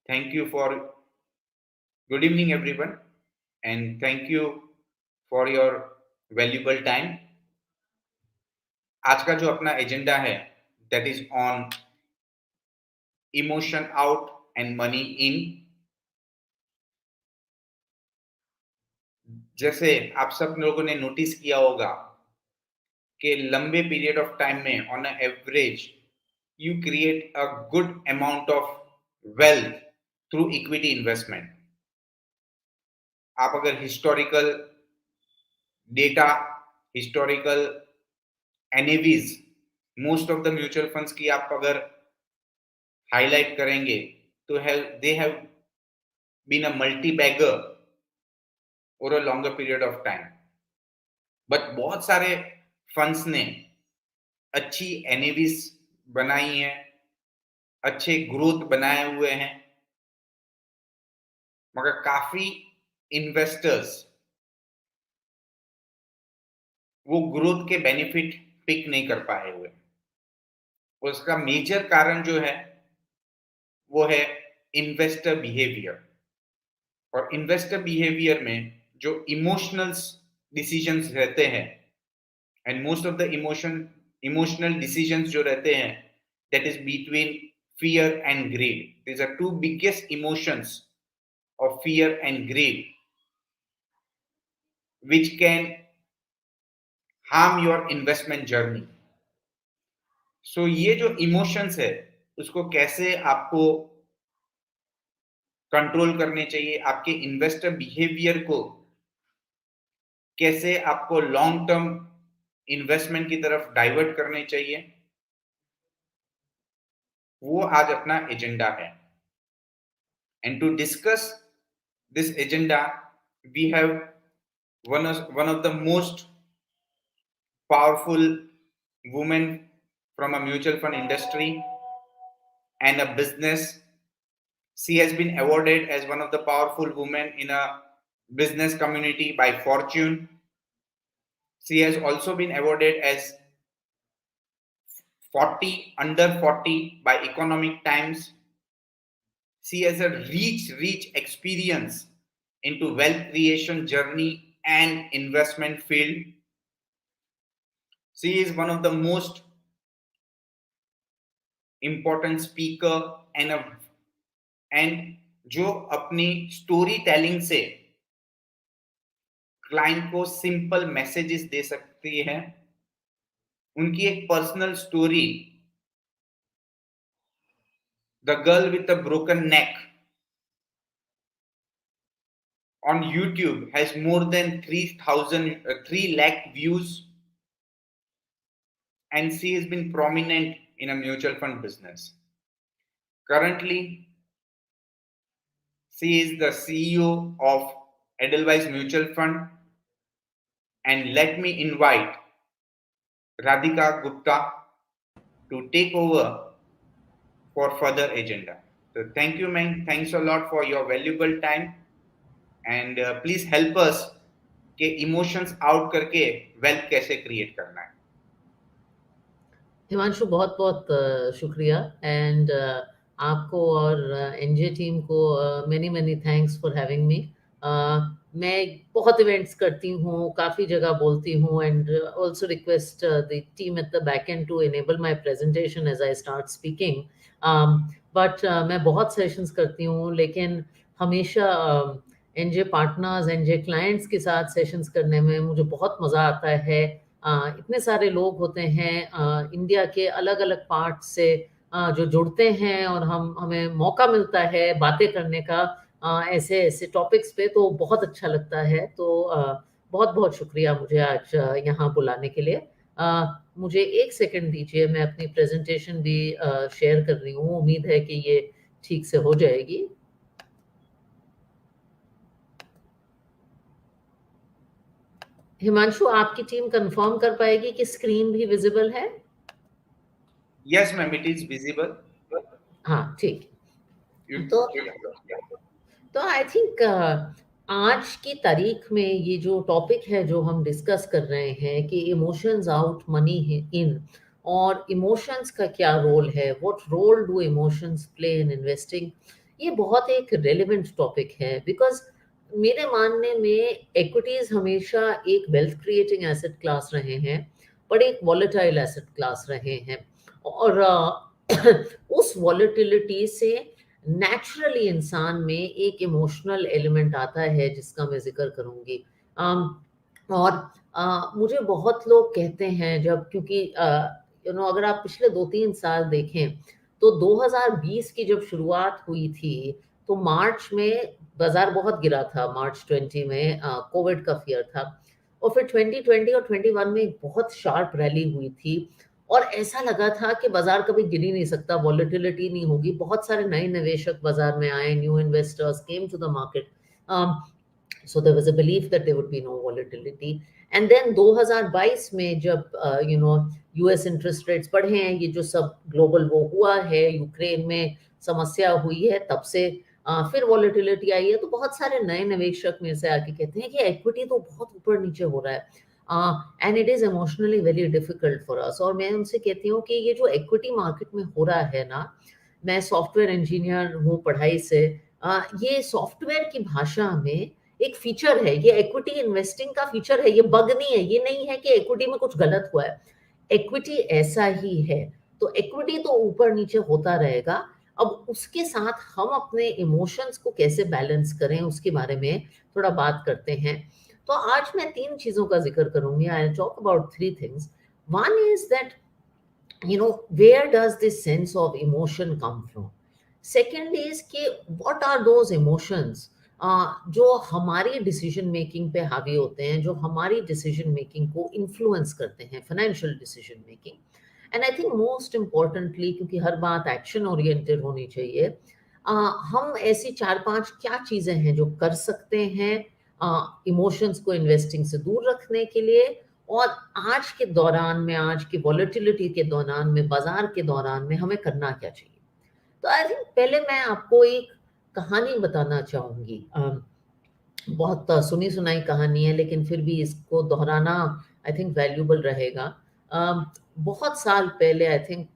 Thank you for good evening, everyone, and thank you for your valuable time. आज का जो अपना agenda है, that is on emotion out and money in. जैसे आप सब लोगों ने नोटिस किया होगा कि लंबे पीरियड ऑफ टाइम में on average you create a good amount of wealth through equity investment. आप अगर historical data, historical NAVs, most of the mutual funds की आप अगर हाईलाइट करेंगे तो they have been a multi bagger over a longer period of time. But बहुत सारे funds ने अच्छी NAVs बनाई हैं, अच्छे ग्रोथ बनाए हुए हैं, मगर काफी इन्वेस्टर्स वो ग्रोथ के बेनिफिट पिक नहीं कर पाए हुए. उसका मेजर कारण जो है वो है इन्वेस्टर बिहेवियर. और इन्वेस्टर बिहेवियर में जो इमोशनल डिसीजंस रहते हैं, and most of the emotional decisions जो रहते हैं, that is between fear and greed. These are two biggest emotions of fear and greed which can harm your investment journey. So ये जो emotions है उसको कैसे आपको कंट्रोल करने चाहिए, आपके इन्वेस्टर बिहेवियर को कैसे आपको लॉन्ग टर्म इन्वेस्टमेंट की तरफ डाइवर्ट करने चाहिए, वो आज अपना एजेंडा है. And to discuss this agenda we have one of the most powerful women from a mutual fund industry and a business. She has been awarded as one of the powerful women in a business community by Fortune. She has also been awarded as 40 under 40 by Economic Times. She has a rich experience into wealth creation journey and investment field. She is one of the most important speaker and जो अपनी story telling से client को simple messages दे सकती है. उनकी एक personal story, the girl with a broken neck, on YouTube has more than 3 lakh views, and she has been prominent in a mutual fund business. Currently, she is the CEO of Edelweiss Mutual Fund, and let me invite Radhika Gupta to take over for further agenda. So thank you, ma'am. Thanks a lot for your valuable time, and please help us कि emotions out करके wealth कैसे create करना है. हिमांशु, बहुत बहुत शुक्रिया. And आपको और एनजे टीम को many thanks for having me. मैं बहुत इवेंट्स करती हूँ, काफ़ी जगह बोलती हूँ, and also request the team at the back end to enable my presentation as I start speaking. But मैं बहुत सेशंस करती हूँ, लेकिन हमेशा एनजे पार्टनर्स, एनजे क्लाइंट्स के साथ सेशंस करने में मुझे बहुत मज़ा आता है. इतने सारे लोग होते हैं इंडिया के अलग अलग पार्ट से जो जुड़ते हैं, और हमें मौका मिलता है बातें करने का ऐसे ऐसे टॉपिक्स पे, तो बहुत अच्छा लगता है. तो बहुत बहुत शुक्रिया मुझे आज यहाँ बुलाने के लिए. मुझे एक सेकंड दीजिए, मैं अपनी प्रेजेंटेशन भी शेयर कर रही हूँ. उम्मीद है कि ये ठीक से हो जाएगी. हिमांशु, आपकी टीम कंफर्म कर पाएगी कि स्क्रीन भी विजिबल है? Yes ma'am, it is visible. हाँ, ठीक. तो आई थिंक आज की तारीख में ये जो टॉपिक है जो हम डिस्कस कर रहे हैं कि इमोशंस आउट मनी इन, और इमोशंस का क्या रोल है, what role do emotions play in investing, ये बहुत एक रेलेवेंट टॉपिक है बिकॉज़ मेरे मानने में इक्विटीज़ हमेशा एक वेल्थ क्रिएटिंग एसेट क्लास रहे हैं, बट एक वॉलेटाइल एसेट क्लास रहे हैं और उस वॉलेटिलिटी से नेचुरली इंसान में एक इमोशनल एलिमेंट आता है जिसका मैं ज़िक्र करूँगी। और मुझे बहुत लोग कहते हैं जब क्योंकि अगर आप पिछले 2-3 साल देखें, तो 2020 की जब शुरुआत हुई थी, तो मार्च में बाज़ार बहुत गिरा था, मार्च 20 में कोविड का फ़ियर था और फिर 2020 और 21 में एक बहुत शार्प रैली हुई थी और ऐसा लगा था कि बाज़ार कभी गिर ही नहीं सकता, वॉलेटिलिटी नहीं होगी। बहुत सारे नए निवेशक बाज़ार में आए, new investors came to the market. So there was a belief that there would be no volatility. And then 2022 में जब यूएस इंटरेस्ट रेट्स बढ़े हैं, ये जो सब ग्लोबल वो हुआ है, यूक्रेन में समस्या हुई है, तब से फिर वॉलेटिलिटी आई है। तो बहुत सारे नए निवेशक मेरे से आके कहते हैं कि इक्विटी तो बहुत ऊपर नीचे हो रहा है and it is emotionally very difficult for us. और मैं उनसे कहती हूँ कि ये जो इक्विटी मार्केट में हो रहा है ना, मैं सॉफ्टवेयर इंजीनियर हूँ पढ़ाई से, ये सॉफ्टवेयर की भाषा में एक फीचर है, ये इक्विटी इन्वेस्टिंग का फीचर है, ये बग नहीं है, ये नहीं है कि इक्विटी में कुछ गलत हुआ है। इक्विटी ऐसा ही है, तो इक्विटी तो ऊपर-नीचे होता रहेगा। अब उसके साथ हम अपने इमोशंस को कैसे बैलेंस करें, उसके बारे में थोड़ा बात करते हैं। तो आज मैं 3 चीज़ों का ज़िक्र करूँगी। I will talk about 3 things. One is that where does this sense of emotion come from? Second is कि what are those emotions जो हमारी डिसीजन मेकिंग पे हावी होते हैं, जो हमारी डिसीजन मेकिंग को इन्फ्लुएंस करते हैं, financial decision making. And I think most importantly, क्योंकि हर बात एक्शन ओरिएंटेड होनी चाहिए, हम ऐसी 4-5 क्या चीज़ें हैं जो कर सकते हैं इमोशंस को इन्वेस्टिंग से दूर रखने के लिए, और आज के दौरान में, आज की वॉलेटिलिटी के दौरान में, बाजार के दौरान में हमें करना क्या चाहिए। तो आई थिंक पहले मैं आपको एक कहानी बताना चाहूँगी। बहुत सुनी सुनाई कहानी है, लेकिन फिर भी इसको दोहराना आई थिंक वैल्यूएबल रहेगा। बहुत साल पहले, आई थिंक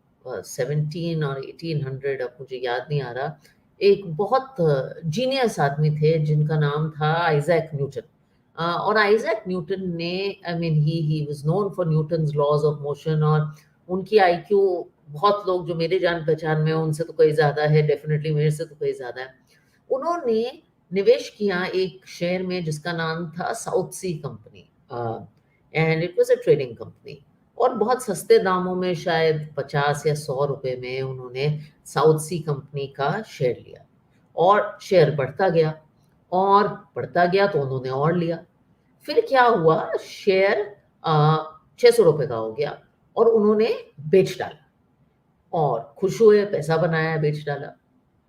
17 और 1800, अब मुझे याद नहीं आ रहा, एक बहुत जीनियस आदमी थे जिनका नाम था आइजैक न्यूटन। और आइजैक न्यूटन ने, I mean he was known for Newton's laws of motion, और उनकी आईक्यू, बहुत लोग जो मेरे जान पहचान में हैं उनसे तो कहीं ज़्यादा है, डेफिनेटली मेरे से तो कहीं ज़्यादा है। उन्होंने निवेश किया एक शेयर में जिसका नाम था South Sea company, and it was a trading company, और बहुत सस्ते दामों में, शायद 50 या 100 रुपए में उन्होंने साउथ सी कंपनी का शेयर लिया और शेयर बढ़ता गया और बढ़ता गया, तो उन्होंने और लिया। फिर क्या हुआ, शेयर 600 रुपए का हो गया और उन्होंने बेच डाला और खुश हुए, पैसा बनाया, बेच डाला।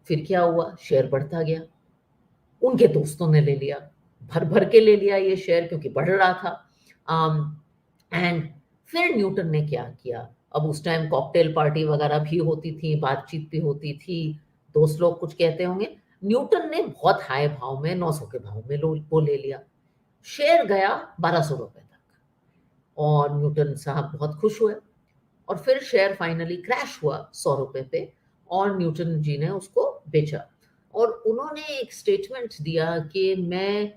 फिर क्या हुआ, शेयर बढ़ता गया, उनके दोस्तों ने ले लिया, भर-भर के ले लिया ये शेयर क्योंकि बढ़ रहा था। एंड फिर न्यूटन ने क्या किया, अब उस टाइम कॉकटेल पार्टी वगैरह भी होती थी, बातचीत भी होती थी, दोस्त लोग कुछ कहते होंगे। न्यूटन ने बहुत हाई भाव में, 900 के भाव में लो वो ले लिया। शेयर गया 1200 रुपए तक और न्यूटन साहब बहुत खुश हुए, और फिर शेयर फाइनली क्रैश हुआ 100 रुपए पे और न्यूटन जी ने उसको बेचा। और उन्होंने एक स्टेटमेंट दिया कि मैं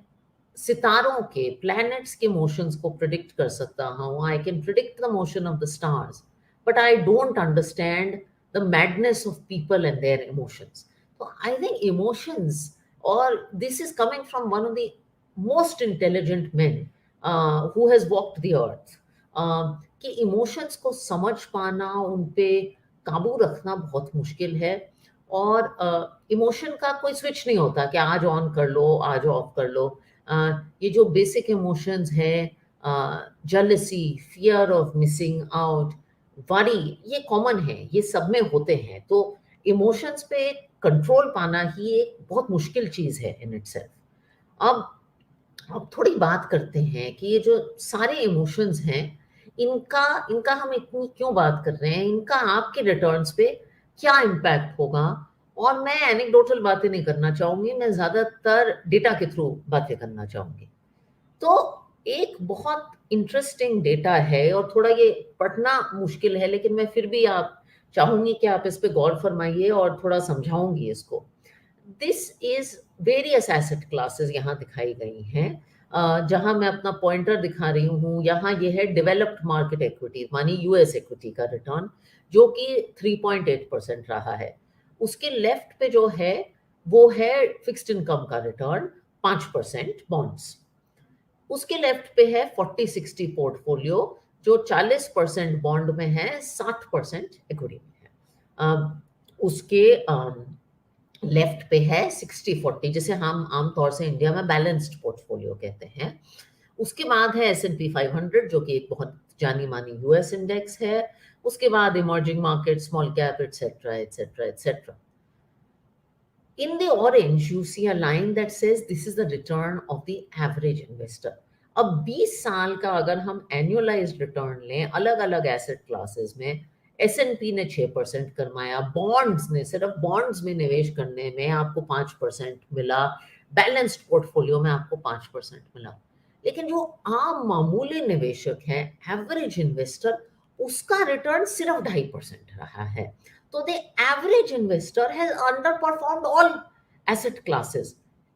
सितारों के, प्लैनेट्स के मोशंस को प्रेडिक्ट कर सकता हूँ, I can predict the motion of the stars, but I don't understand the madness of people and their emotions. तो आई थिंक इमोशंस, और this is coming from one of the most intelligent men who has walked the earth, कि emotions को समझ पाना, उन पे काबू रखना बहुत मुश्किल है। और इमोशन का कोई स्विच नहीं होता कि आज ऑन कर लो, आज ऑफ कर लो। ये जो बेसिक इमोशंस हैं, jealousy, fear of missing out, worry, ये कॉमन है, ये सब में होते हैं। तो इमोशंस पे कंट्रोल पाना ही एक बहुत मुश्किल चीज़ है इन इटसेल्फ। अब अब थोड़ी बात करते हैं कि ये जो सारे इमोशंस हैं, इनका इनका हम इतनी क्यों बात कर रहे हैं? इनका आपके रिटर्न्स पे क्या इम्पैक्ट होगा? और मैं एनेक्डोटल बातें नहीं करना चाहूँगी, मैं ज़्यादातर डेटा के थ्रू बातें करना चाहूँगी। तो एक बहुत इंटरेस्टिंग डेटा है और थोड़ा ये पढ़ना मुश्किल है, लेकिन मैं फिर भी आप चाहूँगी कि आप इस पे गौर फरमाइए और थोड़ा समझाऊँगी इसको। This is various asset classes यहाँ दिखाई गई हैं। जहाँ मैं अपना पॉइंटर दिखा रही हूँ, यहाँ ये है डेवलप्ड मार्केट इक्विटी, मानी यूएस इक्विटी का रिटर्न, जो कि 3.8% रहा है। उसके लेफ्ट पे जो है वो है फिक्स्ड इनकम का रिटर्न 5% बॉन्ड्स। उसके लेफ्ट पे है 40-60 पोर्टफोलियो, जो 40% बॉन्ड में है, 60% इक्विटी में है। उसके लेफ्ट पे है 60-40, जिसे हम आमतौर से इंडिया में बैलेंस्ड पोर्टफोलियो कहते हैं। उसके बाद है S&P 500, जो कि एक बहुत जानी मानी यूएस इंडेक्स है। उसके बाद emerging market, small cap, etcetera etcetera etcetera. In the orange, you see a line that says this is the return of the average investor. अब 20 साल का अगर हम एनुअलाइज्ड रिटर्न लें अलग अलग एसेट क्लासेस में, S&P ने 6% कमाया, बॉन्ड्स ने, सिर्फ बॉन्ड्स में निवेश करने में आपको 5% मिला, बैलेंस्ड पोर्टफोलियो में आपको 5% मिला। लेकिन जो आम मामूली निवेशक है, एवरेज इन्वेस्टर, उसका रिटर्न सिर्फ 2.5% रहा है। So the average investor has underperformed all asset classes.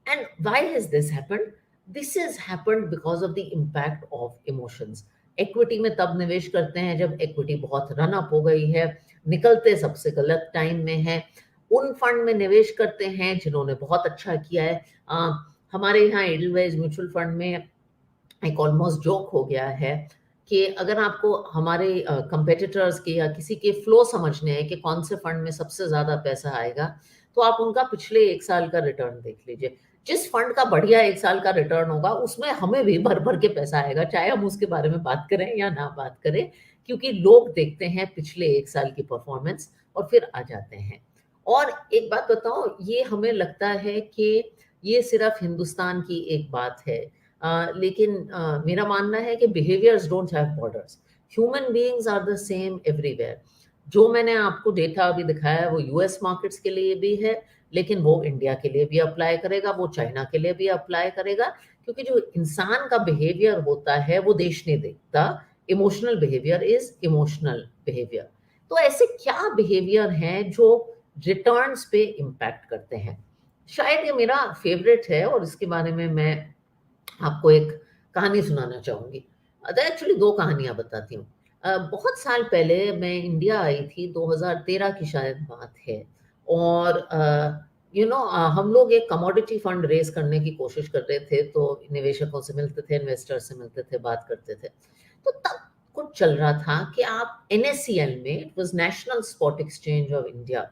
And why has this happened? This has happened because of the impact of emotions. Equity में तब निवेश करते हैं जब equity बहुत रन अप हो गई है, निकलते सबसे गलत टाइम में है। उन फंड में निवेश करते हैं जिन्होंने बहुत अच्छा किया है। हमारे यहाँ एडलवाइज म्यूचुअल फंड में एक ऑलमोस्ट जोक हो गया है कि अगर आपको हमारे कंपेटिटर्स के या किसी के फ्लो समझने हैं कि कौन से फंड में सबसे ज्यादा पैसा आएगा, तो आप उनका पिछले 1 साल का रिटर्न देख लीजिए। जिस फंड का बढ़िया 1 साल का रिटर्न होगा उसमें हमें भी भर भर के पैसा आएगा, चाहे हम उसके बारे में बात करें या ना बात करें, क्योंकि लोग देखते हैं पिछले 1 साल की परफॉर्मेंस और फिर आ जाते हैं। और एक बात बताओ, ये हमें लगता है कि ये सिर्फ हिंदुस्तान की एक बात है, लेकिन मेरा मानना है कि behaviours don't have borders, human beings are the same everywhere. जो मैंने आपको डेटा अभी दिखाया है वो यूएस मार्केट्स के लिए भी है, लेकिन वो इंडिया के लिए भी अप्लाई करेगा, वो चाइना के लिए भी अप्लाई करेगा, क्योंकि जो इंसान का बिहेवियर होता है वो देश नहीं देखता। Emotional behaviour is emotional behaviour. तो ऐसे क्या बिहेवियर हैं जो रिटर्न्स पे इम्पैक्ट करते हैं? शायद ये मेरा फेवरेट है और इसके बारे में मैं आपको एक कहानी सुनाना चाहूंगी। एक्चुअली 2 कहानियां बताती हूँ। बहुत साल पहले मैं इंडिया आई थी, 2013 की शायद बात है, और हम लोग एक कमोडिटी फंड रेज करने की कोशिश कर रहे थे, तो निवेशकों से मिलते थे, इन्वेस्टर्स से मिलते थे, बात करते थे। तो तब कुछ चल रहा था कि आप NSCL में, it was national spot exchange of India,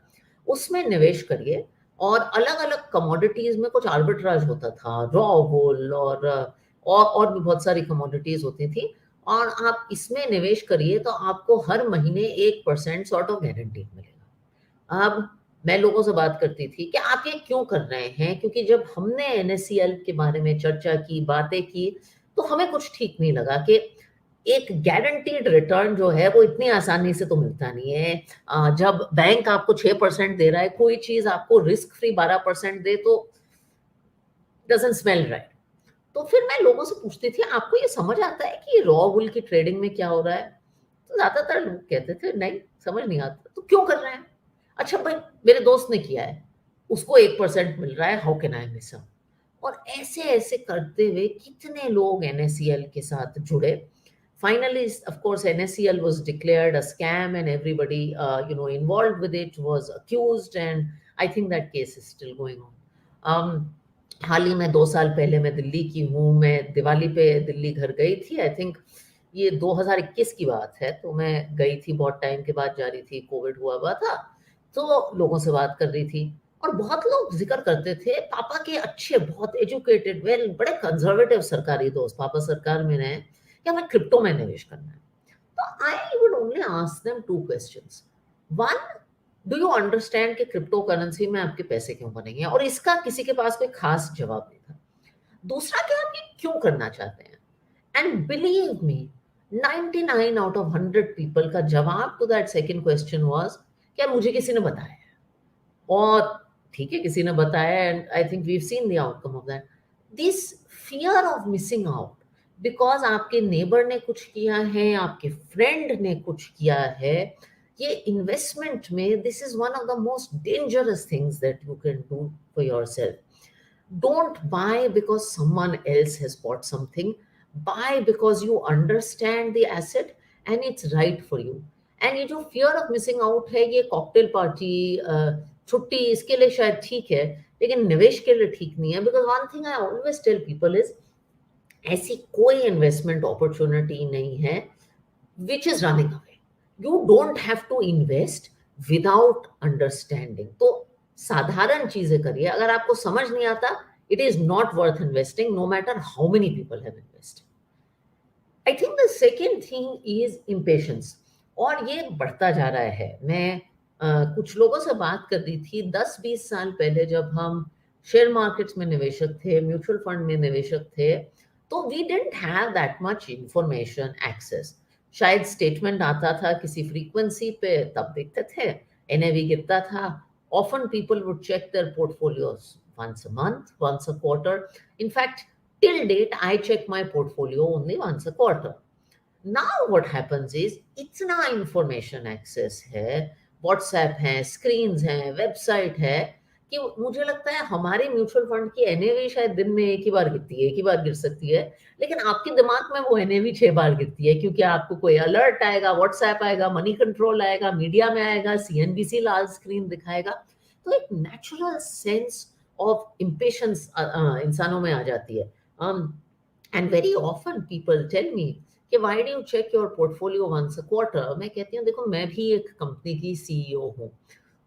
उसमें निवेश करिए और अलग अलग कमोडिटीज में कुछ आर्बिट्राज होता था, रॉ वूल और भी बहुत सारी कमोडिटीज होती थी, और आप इसमें निवेश करिए तो आपको हर महीने 1% सॉर्ट ऑफ गारंटी मिलेगा। अब मैं लोगों से बात करती थी कि आप ये क्यों कर रहे हैं, क्योंकि जब हमने NSCL के बारे में चर्चा की, बातें की, तो हमें कुछ ठीक नहीं लगा कि एक गारंटीड रिटर्न जो है वो इतनी आसानी से तो मिलता नहीं है। जब बैंक आपको 6% दे रहा है, कोई चीज आपको रिस्क फ्री 12% दे, तो डजंट स्मेल राइट। तो फिर मैं लोगों से पूछती थी, आपको ये समझ आता है कि रॉ वूल की ट्रेडिंग में क्या हो रहा है? तो ज्यादातर लोग कहते थे नहीं, समझ नहीं आता। तो क्यों कर रहे हैं? अच्छा भाई, मेरे दोस्त ने किया है, उसको 1% मिल रहा है, how can I miss out? और ऐसे ऐसे करते हुए कितने लोग NSCL के साथ जुड़े। Finally, of course, NSCL was declared a scam, and everybody, involved with it was accused, and I think that case is still going on. हाल ही में 2 साल पहले मैं दिल्ली की हूँ, मैं दिवाली पे दिल्ली घर गई थी। आई थिंक ये 2021 की बात है, तो मैं गई थी, बहुत टाइम के बाद जा रही थी, कोविड हुआ था, तो लोगों से बात कर रही थी, और बहुत लोग जिक्र करते थे पापा के अच्छे, बहुत एजुकेटेड, वेल, बड़े कंजर्वेटिव सरकारी दोस्त, पापा सरकार में रहे, कि हमें क्रिप्टो में निवेश करना है। तो I would only ask them 2 questions. One, do you understand कि क्रिप्टो करेंसी में आपके पैसे क्यों बनेंगे? और इसका किसी के पास कोई खास जवाब नहीं था। दूसरा, कि आप ये क्यों करना चाहते हैं? And believe me, 99 out of 100 people का जवाब to that second question was कि मुझे किसी ने बताया। और ठीक है, किसी ने बताया, and I think we have seen the outcome of that. This fear of missing out, because आपके नेबर ने कुछ किया है, आपके फ्रेंड ने कुछ किया है, ये इन्वेस्टमेंट में this is one of the most dangerous things that you can do for yourself. Don't buy because someone else has bought something. Buy because you understand the asset and it's right for you. And ये जो fear of missing out है, ये cocktail party, छुट्टी, इसके लिए शायद ठीक है, लेकिन निवेश के लिए ठीक नहीं है. Because one thing I always tell people is, ऐसी कोई इन्वेस्टमेंट अपॉर्चुनिटी नहीं है which is running away. You don't have to invest without understanding. तो साधारण चीजें करिए. अगर आपको समझ नहीं आता, it is not worth investing, no matter how many people have invested. I think the second thing is impatience. और ये बढ़ता जा रहा है. मैं कुछ लोगों से बात कर रही थी 10-20 साल पहले, जब हम शेयर मार्केट्स में निवेशक थे, म्यूचुअल फंड में निवेशक थे, तो we didn't have that much information access. शायद स्टेटमेंट आता था किसी फ्रीक्वेंसी पे, तब देखते थे. एनएवी गिरता था. Often people would check their portfolios once a month, once a quarter. In fact, till date, I check my portfolio only once a quarter. Now what happens is, इतना information access है, WhatsApp है, screens है, website है, कि मुझे लगता है हमारे म्यूचुअल फंड की एनएवी शायद दिन में एक ही बार गिरती है, एक ही बार गिर सकती है, लेकिन आपके दिमाग में वो एनएवी 6 बार गिरती है, क्योंकि आपको कोई अलर्ट आएगा, व्हाट्सएप आएगा, मनी कंट्रोल आएगा, मीडिया में आएगा, सीएनबीसी लाल स्क्रीन दिखाएगा. तो एक नेचुरल सेंस ऑफ इम्पेशंस इंसानों में आ जाती है. And very often people tell me कि why do you check your portfolio once a quarter. मैं कहती हूँ, देखो, मैं भी एक कंपनी की सीईओ हूँ,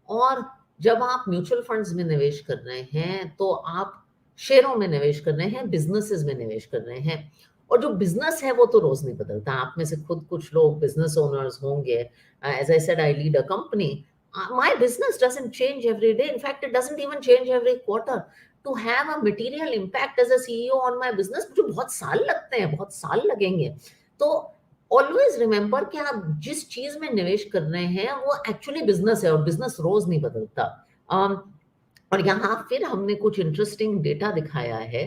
और जब आप म्यूचुअल फंड्स में निवेश कर रहे हैं, तो आप शेयरों में निवेश कर रहे हैं, बिजनेसेस में निवेश कर रहे हैं. और जो बिजनेस है वो तो रोज नहीं बदलता. आप में से खुद कुछ लोग बिजनेस ओनर्स होंगे. As I said, I lead a company. My business doesn't change every day. In fact, it doesn't even change every quarter. To have a material impact as a CEO on my business, मुझे बहुत साल लगते हैं, बहुत साल लगेंगे. तो always remember कि आप जिस चीज में निवेश कर रहे हैं वो एक्चुअली बिजनेस है, और बिजनेस रोज नहीं बदलता. और यहाँ फिर हमने कुछ इंटरेस्टिंग डेटा दिखाया है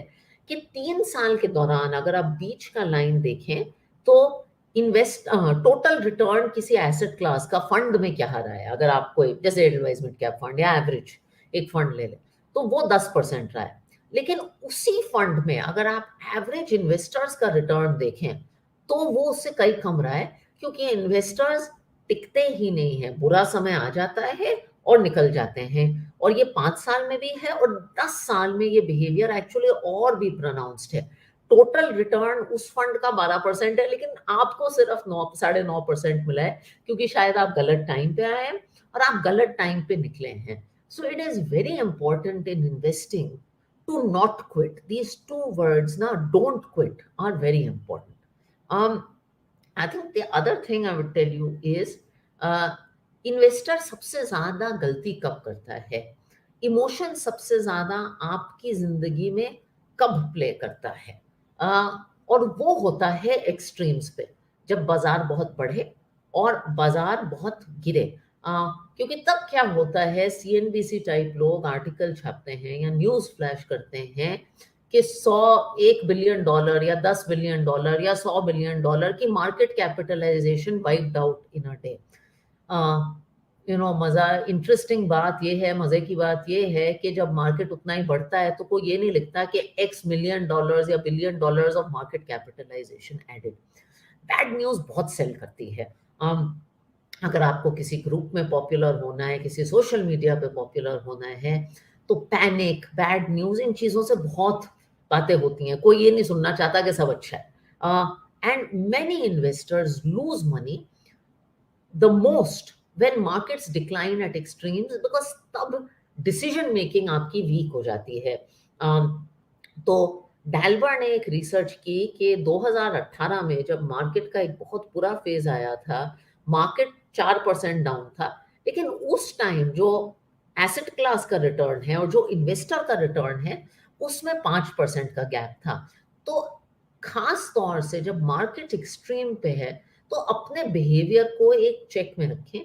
कि 3 साल के दौरान अगर आप बीच का लाइन देखें, तो टोटल रिटर्न किसी एसेट क्लास का फंड में क्या रहा है. अगर आप कोई जैसे एडवाइस मिड कैप फंड या एवरेज एक फंड ले ले, तो वो 10% रहा है. लेकिन उसी फंड में अगर आप एवरेज इन्वेस्टर्स का रिटर्न देखें, तो वो उससे कई कम रहा है, क्योंकि इन्वेस्टर्स टिकते ही नहीं है. बुरा समय आ जाता है और निकल जाते हैं. और ये 5 साल में भी है, और 10 साल में ये बिहेवियर एक्चुअली और भी प्रोनाउंस्ड है. टोटल रिटर्न उस फंड का 12% है, लेकिन आपको सिर्फ 9.5% मिला है, क्योंकि शायद आप गलत टाइम पे आए हैं और आप गलत टाइम पे निकले हैं. So it is very important in investing to not quit. These 2 words ना, don't quit, are very important. I think the other thing I would tell you is, investor सबसे ज्यादा गलती कब करता है. इमोशन सबसे ज्यादा आपकी जिंदगी में कब प्ले करता है. और वो होता है एक्सट्रीम्स पे, जब बाजार बहुत बढ़े और बाजार बहुत गिरे. क्योंकि तब क्या होता है, सीएनबीसी टाइप लोग आर्टिकल छापते हैं या न्यूज फ्लैश करते हैं कि 1 बिलियन डॉलर या 10 बिलियन डॉलर या 100 बिलियन डॉलर की market capitalization wiped out in a day. मजा, इंटरेस्टिंग बात ये है, मजे की बात ये है कि जब मार्केट उतना ही बढ़ता है, तो कोई ये नहीं लिखता कि X मिलियन डॉलर्स या billion dollars of market capitalisation added. Bad news बहुत सेल करती है. अगर आपको किसी ग्रुप में पॉपुलर होना है, किसी सोशल मीडिया पे पॉपुलर होना है, तो पैनिक, बैड न्यूज, इन चीजों से बहुत बातें होती हैं. कोई ये नहीं सुनना चाहता कि सब अच्छा है. And many investors lose money the most when markets decline at extremes, because तब डिसीजन मेकिंग आपकी वीक हो जाती है. तो डैल्बर ने एक रिसर्च की कि 2018 में जब मार्केट का एक बहुत बुरा फेज आया था, मार्केट 4% डाउन था, लेकिन उस टाइम जो एसेट क्लास का रिटर्न है और जो इन्वेस्टर का रिटर्न है, उसमें 5% का गैप था. तो खास तौर से जब मार्केट एक्सट्रीम पे है, तो अपने बिहेवियर को एक चेक में रखें.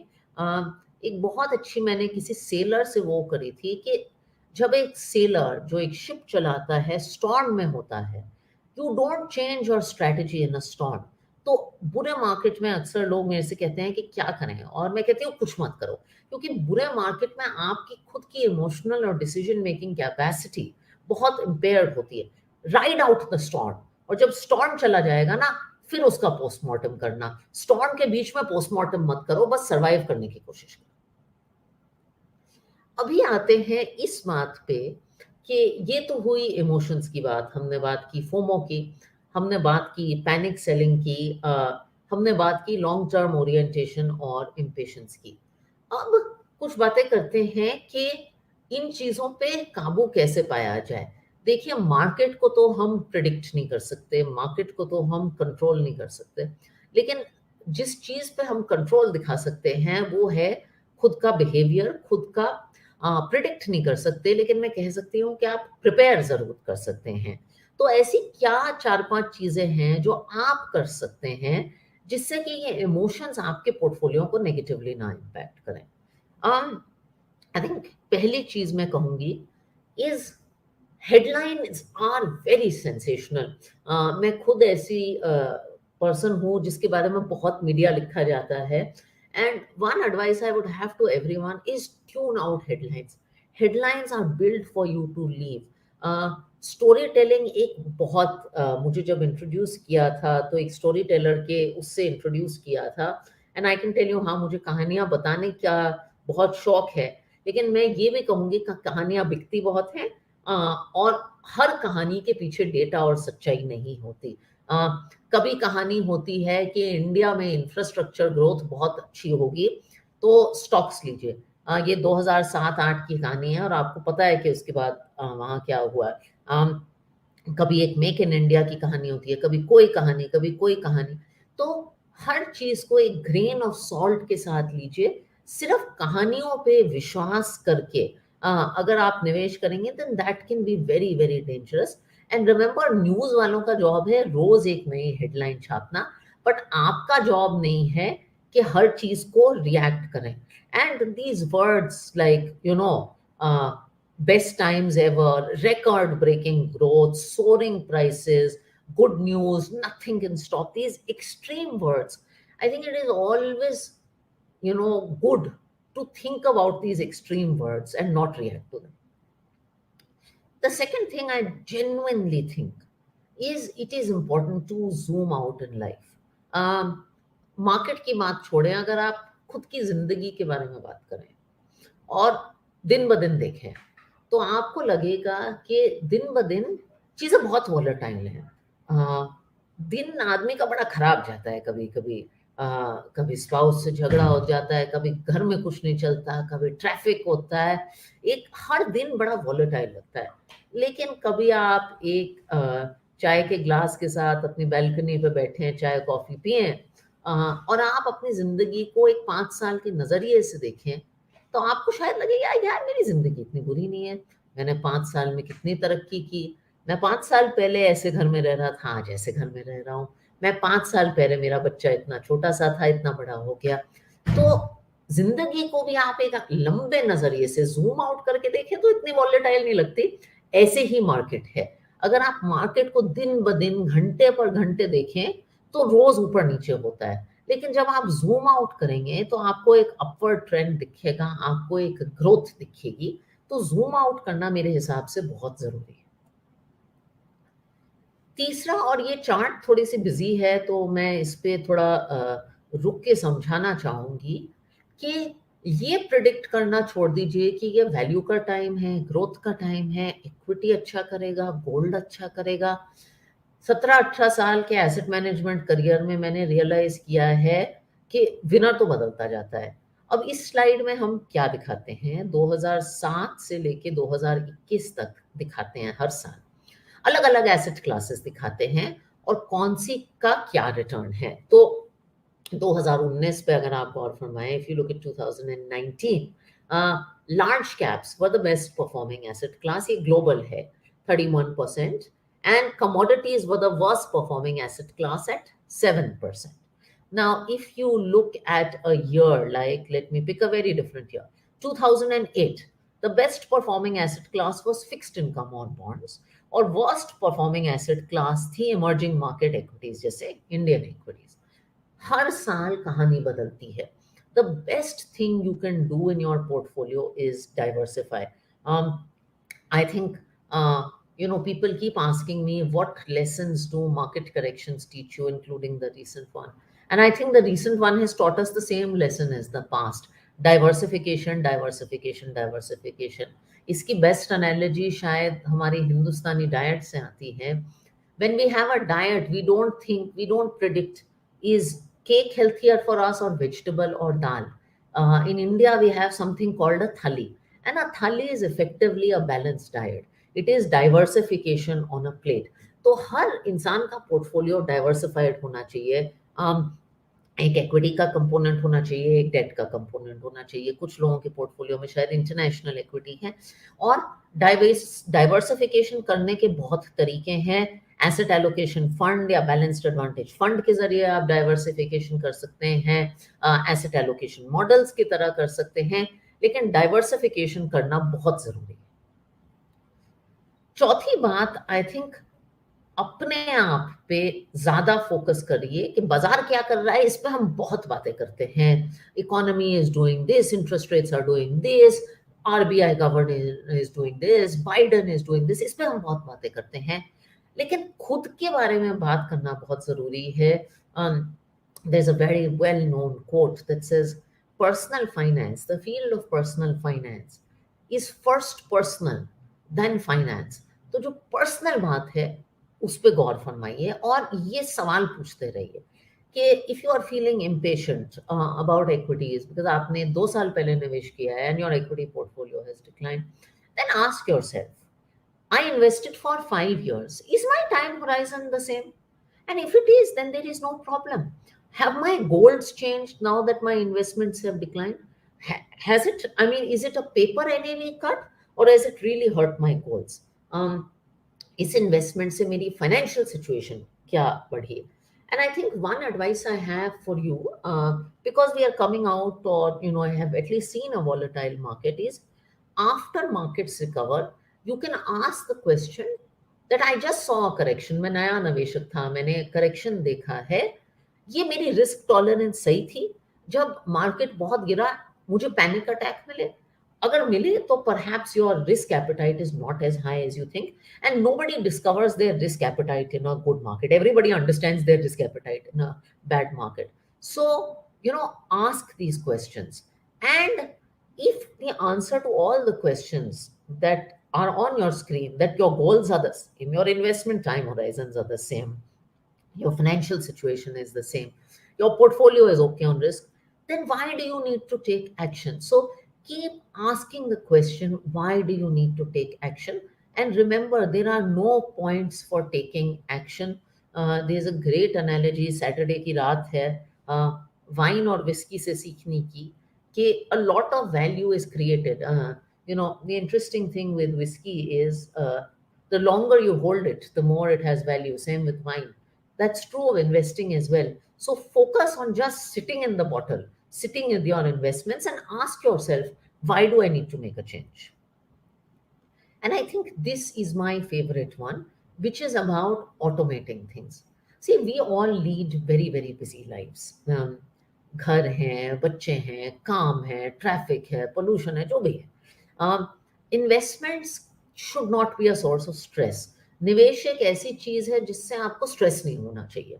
एक बहुत अच्छी मैंने किसी सेलर से वो करी थी कि जब एक सेलर जो एक शिप चलाता है, स्टॉर्म में होता है, you don't change your strategy in a storm. तो बुरे मार्केट में अक्सर लोग मेरे से कहते हैं कि क्या करें, और मैं कहती हूँ कुछ मत करो, क्योंकि बुरे मार्केट में आपकी खुद की इमोशनल और डिसीजन मेकिंग कैपेसिटी बहुत इम्पेयर्ड होती है। राइड आउट द स्टॉर्म, और जब स्टॉर्म चला जाएगा ना, फिर उसका पोस्टमार्टम करना। स्टॉर्म के बीच में पोस्टमार्टम मत करो, बस सरवाइव करने की कोशिश करो। अभी आते हैं इस बात पे कि ये तो हुई इमोशंस की बात, हमने बात की फोमो की, हमने बात की पैनिक सेलिंग की, हमने बात की लॉन्ग टर्म ओरिएंटेशन और इम्पेशंस की। अब कुछ बातें करते हैं कि इन चीजों पे काबू कैसे पाया जाए। देखिए, मार्केट को तो हम प्रिडिक्ट नहीं कर सकते, मार्केट को तो हम कंट्रोल नहीं कर सकते, लेकिन जिस चीज पे हम कंट्रोल दिखा सकते हैं वो है खुद का बिहेवियर, खुद का प्रिडिक्ट नहीं कर सकते, लेकिन मैं कह सकती हूँ कि आप प्रिपेयर जरूर कर सकते हैं। तो ऐसी क्या 4-5 चीजें हैं जो आप कर सकते हैं जिससे कि ये इमोशंस आपके पोर्टफोलियो को नेगेटिवली ना इम्पैक्ट करें। आई थिंक पहली चीज मैं कहूंगी is headlines are very sensational. मैं खुद ऐसी पर्सन हूँ जिसके बारे में बहुत मीडिया लिखा जाता है, and one advice I would have to everyone is tune out headlines. Headlines are build for you to leave. Story telling एक बहुत मुझे जब इंट्रोड्यूस किया था तो एक स्टोरी टेलर के उससे इंट्रोड्यूस किया था, and I can tell you, हाँ मुझे कहानियां बताने का बहुत शौक है, लेकिन मैं ये भी कहूंगी कि कहानियां बिकती बहुत हैं, और हर कहानी के पीछे डेटा और सच्चाई नहीं होती। अ, कभी कहानी होती है कि इंडिया में इंफ्रास्ट्रक्चर ग्रोथ बहुत अच्छी होगी, तो स्टॉक्स लीजिए। ये 2007-8 की कहानी है और आपको पता है कि उसके बाद वहाँ क्या हुआ। कभी एक मेक इन इंडिया की कहानी होती है, कभी कोई कहानी, कभी कोई कहानी। तो हर चीज को एक ग्रेन ऑफ सॉल्ट के साथ लीजिए। सिर्फ कहानियों पे विश्वास करके अगर आप निवेश करेंगे then that can be very very dangerous. And remember, news वालों का जॉब है रोज एक नई हेडलाइन छापना, बट आपका जॉब नहीं है कि हर चीज को रिएक्ट करें। And these words like best times ever, record breaking growth, soaring prices, good news, nothing can stop, these extreme words. I think it is always, good to think about these extreme words and not react to them. The second thing I genuinely think is it is important to zoom out in life. Market की बात छोड़ें, अगर आप खुद की जिंदगी के बारे में बात करें और दिन ब दिन देखें, तो आपको लगेगा कि दिन ब दिन चीजें बहुत वॉलेटाइल हैं। अ, दिन आदमी का बड़ा खराब जाता है, कभी कभी कभी स्पाउस से झगड़ा हो जाता है, कभी घर में कुछ नहीं चलता, कभी ट्रैफिक होता है, एक हर दिन बड़ा वॉलेटाइल लगता है। लेकिन कभी आप एक चाय के ग्लास के साथ अपनी बैल्कनी पे बैठे हैं, चाय कॉफी पिए, और आप अपनी जिंदगी को एक 5 साल के नजरिए से देखें, तो आपको शायद लगे यार यार मेरी जिंदगी इतनी बुरी नहीं है, मैंने 5 साल में कितनी तरक्की की। मैं 5 साल पहले ऐसे घर में रह रहा था, आज ऐसे घर में रह रहा हूँ। मैं 5 साल पहले मेरा बच्चा इतना छोटा सा था, इतना बड़ा हो गया। तो जिंदगी को भी आप एक लंबे नजरिए से जूम आउट करके देखें तो इतनी वॉलेटाइल नहीं लगती। ऐसे ही मार्केट है। अगर आप मार्केट को दिन ब दिन, घंटे पर घंटे देखें तो रोज ऊपर नीचे होता है, लेकिन जब आप जूम आउट करेंगे तो आपको एक अपवर्ड ट्रेंड दिखेगा, आपको एक ग्रोथ दिखेगी। तो जूम आउट करना मेरे हिसाब से बहुत जरूरी है। तीसरा, और ये चार्ट थोड़ी सी बिजी है तो मैं इस पे थोड़ा रुक के समझाना चाहूंगी कि ये प्रिडिक्ट करना छोड़ दीजिए कि ये वैल्यू का टाइम है, ग्रोथ का टाइम है, इक्विटी अच्छा करेगा, गोल्ड अच्छा करेगा। 17-18 साल के एसेट मैनेजमेंट करियर में मैंने रियलाइज किया है कि विनर तो बदलता जाता है। अब इस स्लाइड में हम क्या दिखाते हैं, 2007 से लेके 2021 तक दिखाते हैं, हर साल अलग अलग एसेट क्लासेस दिखाते हैं और कौन सी का क्या रिटर्न है। तो 2019 पे अगर आप गौर फरमाएं, if you look at 2019, large caps were the best performing asset class, ये ग्लोबल है, 31%, and commodities were the worst performing asset class at 7%. Now, if you look at a year, like let me pick a very different year, 2008, The best performing asset class was fixed income or bonds, और worst performing asset class थी emerging market equities जैसे Indian equities. हर साल कहानी बदलती है. The best thing you can do in your portfolio is diversify. I think, people keep asking me what lessons do market corrections teach you, including the recent one. And I think the recent one has taught us the same lesson as the past. Diversification, diversification, diversification. इसकी best analogy शायद हमारी हिंदुस्तानी diet से आती है. When we have a diet, we don't predict, is cake healthier for us or vegetable or dal? In India, we have something called a thali. And a thali is effectively a balanced diet. It is diversification on a plate. तो हर इंसान का portfolio diversified होना चाहिए. एक equity का component होना चाहिए, एक डेट का कंपोनेंट होना चाहिए. कुछ लोगों के पोर्टफोलियो में शायद इंटरनेशनल इक्विटी है. और डाइवर्सिफिकेशन करने के बहुत तरीके हैं. एसेट एलोकेशन फंड या बैलेंस्ड एडवांटेज फंड के जरिए आप डाइवर्सिफिकेशन कर सकते हैं. एसेट एलोकेशन मॉडल्स की तरह कर सकते हैं. लेकिन डाइवर्सिफिकेशन करना बहुत जरूरी है. चौथी बात, आई थिंक, अपने आप पे ज्यादा फोकस करिए कि बाजार क्या कर रहा है. इस पे हम बहुत बातें करते हैं. Economy is doing this, interest rates are doing this, RBI governor is doing this, Biden is doing this. इस पे हम बहुत बातें करते हैं, लेकिन खुद के बारे में बात करना बहुत जरूरी है. There's a very well known quote that says personal finance, the field of personal finance is first personal then finance. तो जो पर्सनल बात है उस पे गौर फरमाइए और ये सवाल पूछते रहिए कि if you are feeling impatient about equities because आपने 2 साल पहले निवेश किया है and your equity portfolio has declined, then ask yourself, I invested for 5 years. Is my time horizon the same? And if it is, then there is no problem. Have my goals changed now that my investments have declined? Has it, I mean, is it a paper NAV cut or has it really hurt my goals? इस investment से मेरी financial situation क्या बढ़ी? And I think one advice I have for you, because we are coming out, or I have at least seen a volatile market, is after markets recover, you can ask the question that I just saw a correction. मैं नया निवेशक था, मैंने correction देखा है, ये मेरी risk tolerance सही थी? जब मार्केट बहुत गिरा मुझे पैनिक अटैक मिले? अगर मिले तो perhaps your risk appetite is not as high as you think, and nobody discovers their risk appetite in a good market. Everybody understands their risk appetite in a bad market. So ask these questions, and if the answer to all the questions that are on your screen, that your goals are the same, your investment time horizons are the same, your financial situation is the same, your portfolio is okay on risk, then why do you need to take action? So keep asking the question, why do you need to take action? And remember, there are no points for taking action. There's a great analogy, Saturday की रात है, wine और whisky से सीखने की, कि a lot of value is created. The interesting thing with whiskey is the longer you hold it, the more it has value. Same with wine. That's true of investing as well. So focus on just sitting in the bottle, sitting with your investments, and ask yourself, why do I need to make a change? And I think this is my favorite one, which is about automating things. See, we all lead very, very busy lives. घर हैं, बच्चे हैं, काम है, traffic है, pollution है, जो भी है. Investments should not be a source of stress. निवेश एक ऐसी चीज है जिससे आपको स्ट्रेस नहीं होना चाहिए.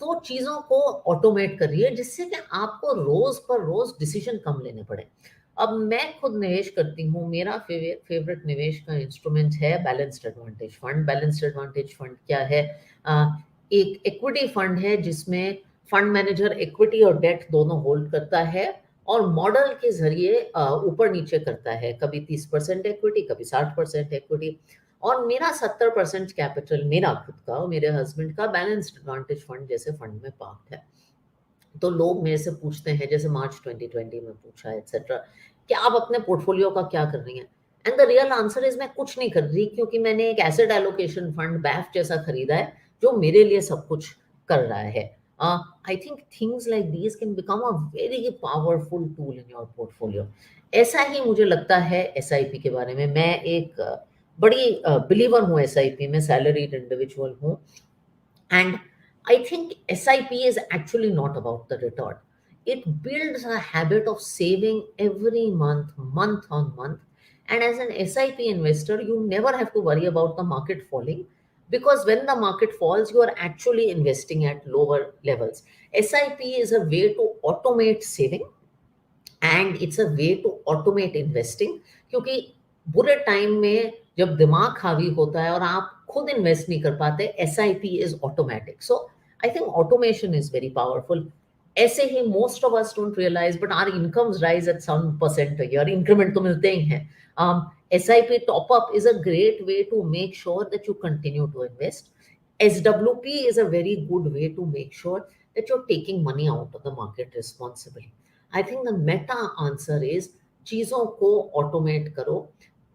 तो चीजों को ऑटोमेट करिए जिससे कि आपको रोज पर रोज डिसीजन कम लेने पड़े. अब मैं खुद निवेश करती हूँ, मेरा फेवरेट निवेश का इंस्ट्रूमेंट है balanced advantage fund. Balanced advantage fund क्या है? एक इक्विटी फंड है जिसमें फंड मैनेजर इक्विटी और डेट दोनों होल्ड करता है और मॉडल के जरिए ऊपर नीचे करता है, कभी 30% इक्विटी, कभी 60% इक्विटी. और मेरा 70% कैपिटल मेरा खुद का और मेरे हस्बैंड का बैलेंस्ड एडवांटेज फंड जैसे फंड में पार्क है. तो लोग मेरे से पूछते हैं, जैसे मार्च 2020 में पूछा एक्सेट्रा, कि आप अपने पोर्टफोलियो का क्या कर रही हैं? And the real answer is, मैं कुछ नहीं कर रही, क्योंकि मैंने एक एसेट एलोकेशन फंड बैफ जैसा खरीदा है जो मेरे लिए सब कुछ कर रहा है. I think things like these can become a very powerful tool in your portfolio. ऐसा ही मुझे लगता है SIP के बारे में। मैं एक बड़ी बिलीवर हूँ SIP में, सैलरीड इंडिविजुअल हूँ, and I think SIP is actually not about the return. It builds a habit of saving every month, month on month. And as an SIP investor, you never have to worry about the market falling, because when the market falls, you are actually investing at lower levels. SIP is a way to automate saving, and it's a way to automate investing, क्योंकि बुरे time में जब दिमाग हावी होता है और आप खुद इन्वेस्ट नहीं कर पाते, S I P is automatic. So I think automation is very powerful. ऐसे ही most of us don't realise, but our incomes rise at some percent year. Increment तो मिलते ही हैं. SIP top up is a great way to make sure that you continue to invest. SWP is a very good way to make sure that you're taking money out of the market responsibly. I think the Meta answer is चीजों को automate करो,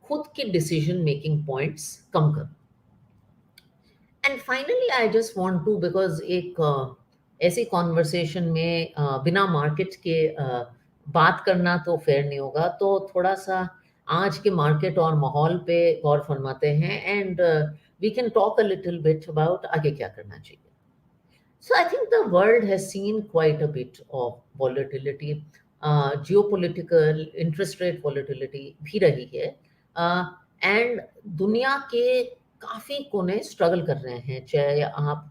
खुद की decision making points कम करो. And finally I just want to, because एक ऐसी conversation में बिना मार्केट के बात करना तो फेयर नहीं होगा, तो थोड़ा सा आज के मार्केट और माहौल पे गौर फरमाते हैं, and we can talk a little bit about आगे क्या करना चाहिए. So I think the world has seen quite a bit of volatility, geopolitical interest rate volatility भी रही है, and दुनिया के काफी कोने स्ट्रगल कर रहे हैं. चाहे आप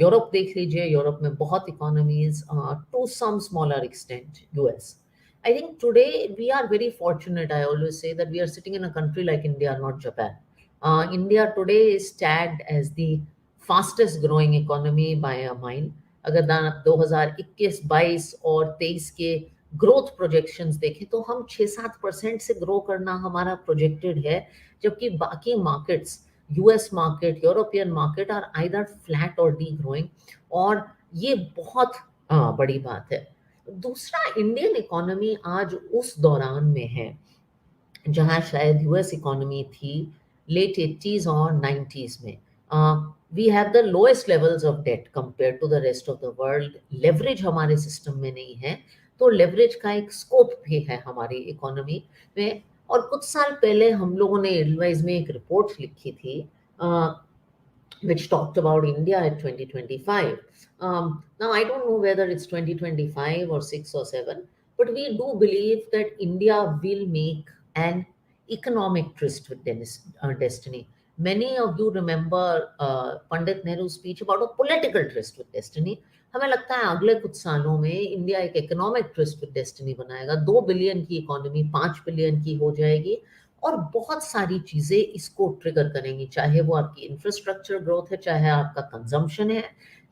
यूरोप देख लीजिए, यूरोप में बहुत economies, to some smaller extent US. I think today we are very fortunate. I always say that we are sitting in a country like India, not Japan. India today is tagged as the fastest growing economy bye a mile. अगर 2021, 22 और 23 के growth projections देखें तो हम 6-7% से grow करना हमारा projected है, जबकि बाकी markets, US market, European market are either flat और डी ग्रोइंग, और ये बहुत बड़ी बात है. दूसरा, इंडियन इकोनॉमी आज उस दौरान में है जहां शायद यूएस इकोनॉमी थी लेट 80s और 90s में. We have the lowest levels of debt compared to the rest of the world. Leverage हमारे सिस्टम में नहीं है, तो लेवरेज का एक स्कोप भी है हमारी इकोनॉमी में. और कुछ साल पहले हम लोगों ने एडवाइज में एक रिपोर्ट लिखी थी, which talked about India at 2025. Now I don't know whether it's 2025 or 6 or 7, but we do believe that India will make an economic tryst with destiny. Many of you remember Pandit Nehru's speech about a political tryst with destiny. हमें लगता है अगले कुछ सालों में India एक economic trust with destiny बनाएगा. 2 billion की इकोनॉमी 5 बिलियन की हो जाएगी, और बहुत सारी चीजें इसको ट्रिगर करेंगी, चाहे वो आपकी इंफ्रास्ट्रक्चर ग्रोथ है, चाहे आपका कंजम्पशन है,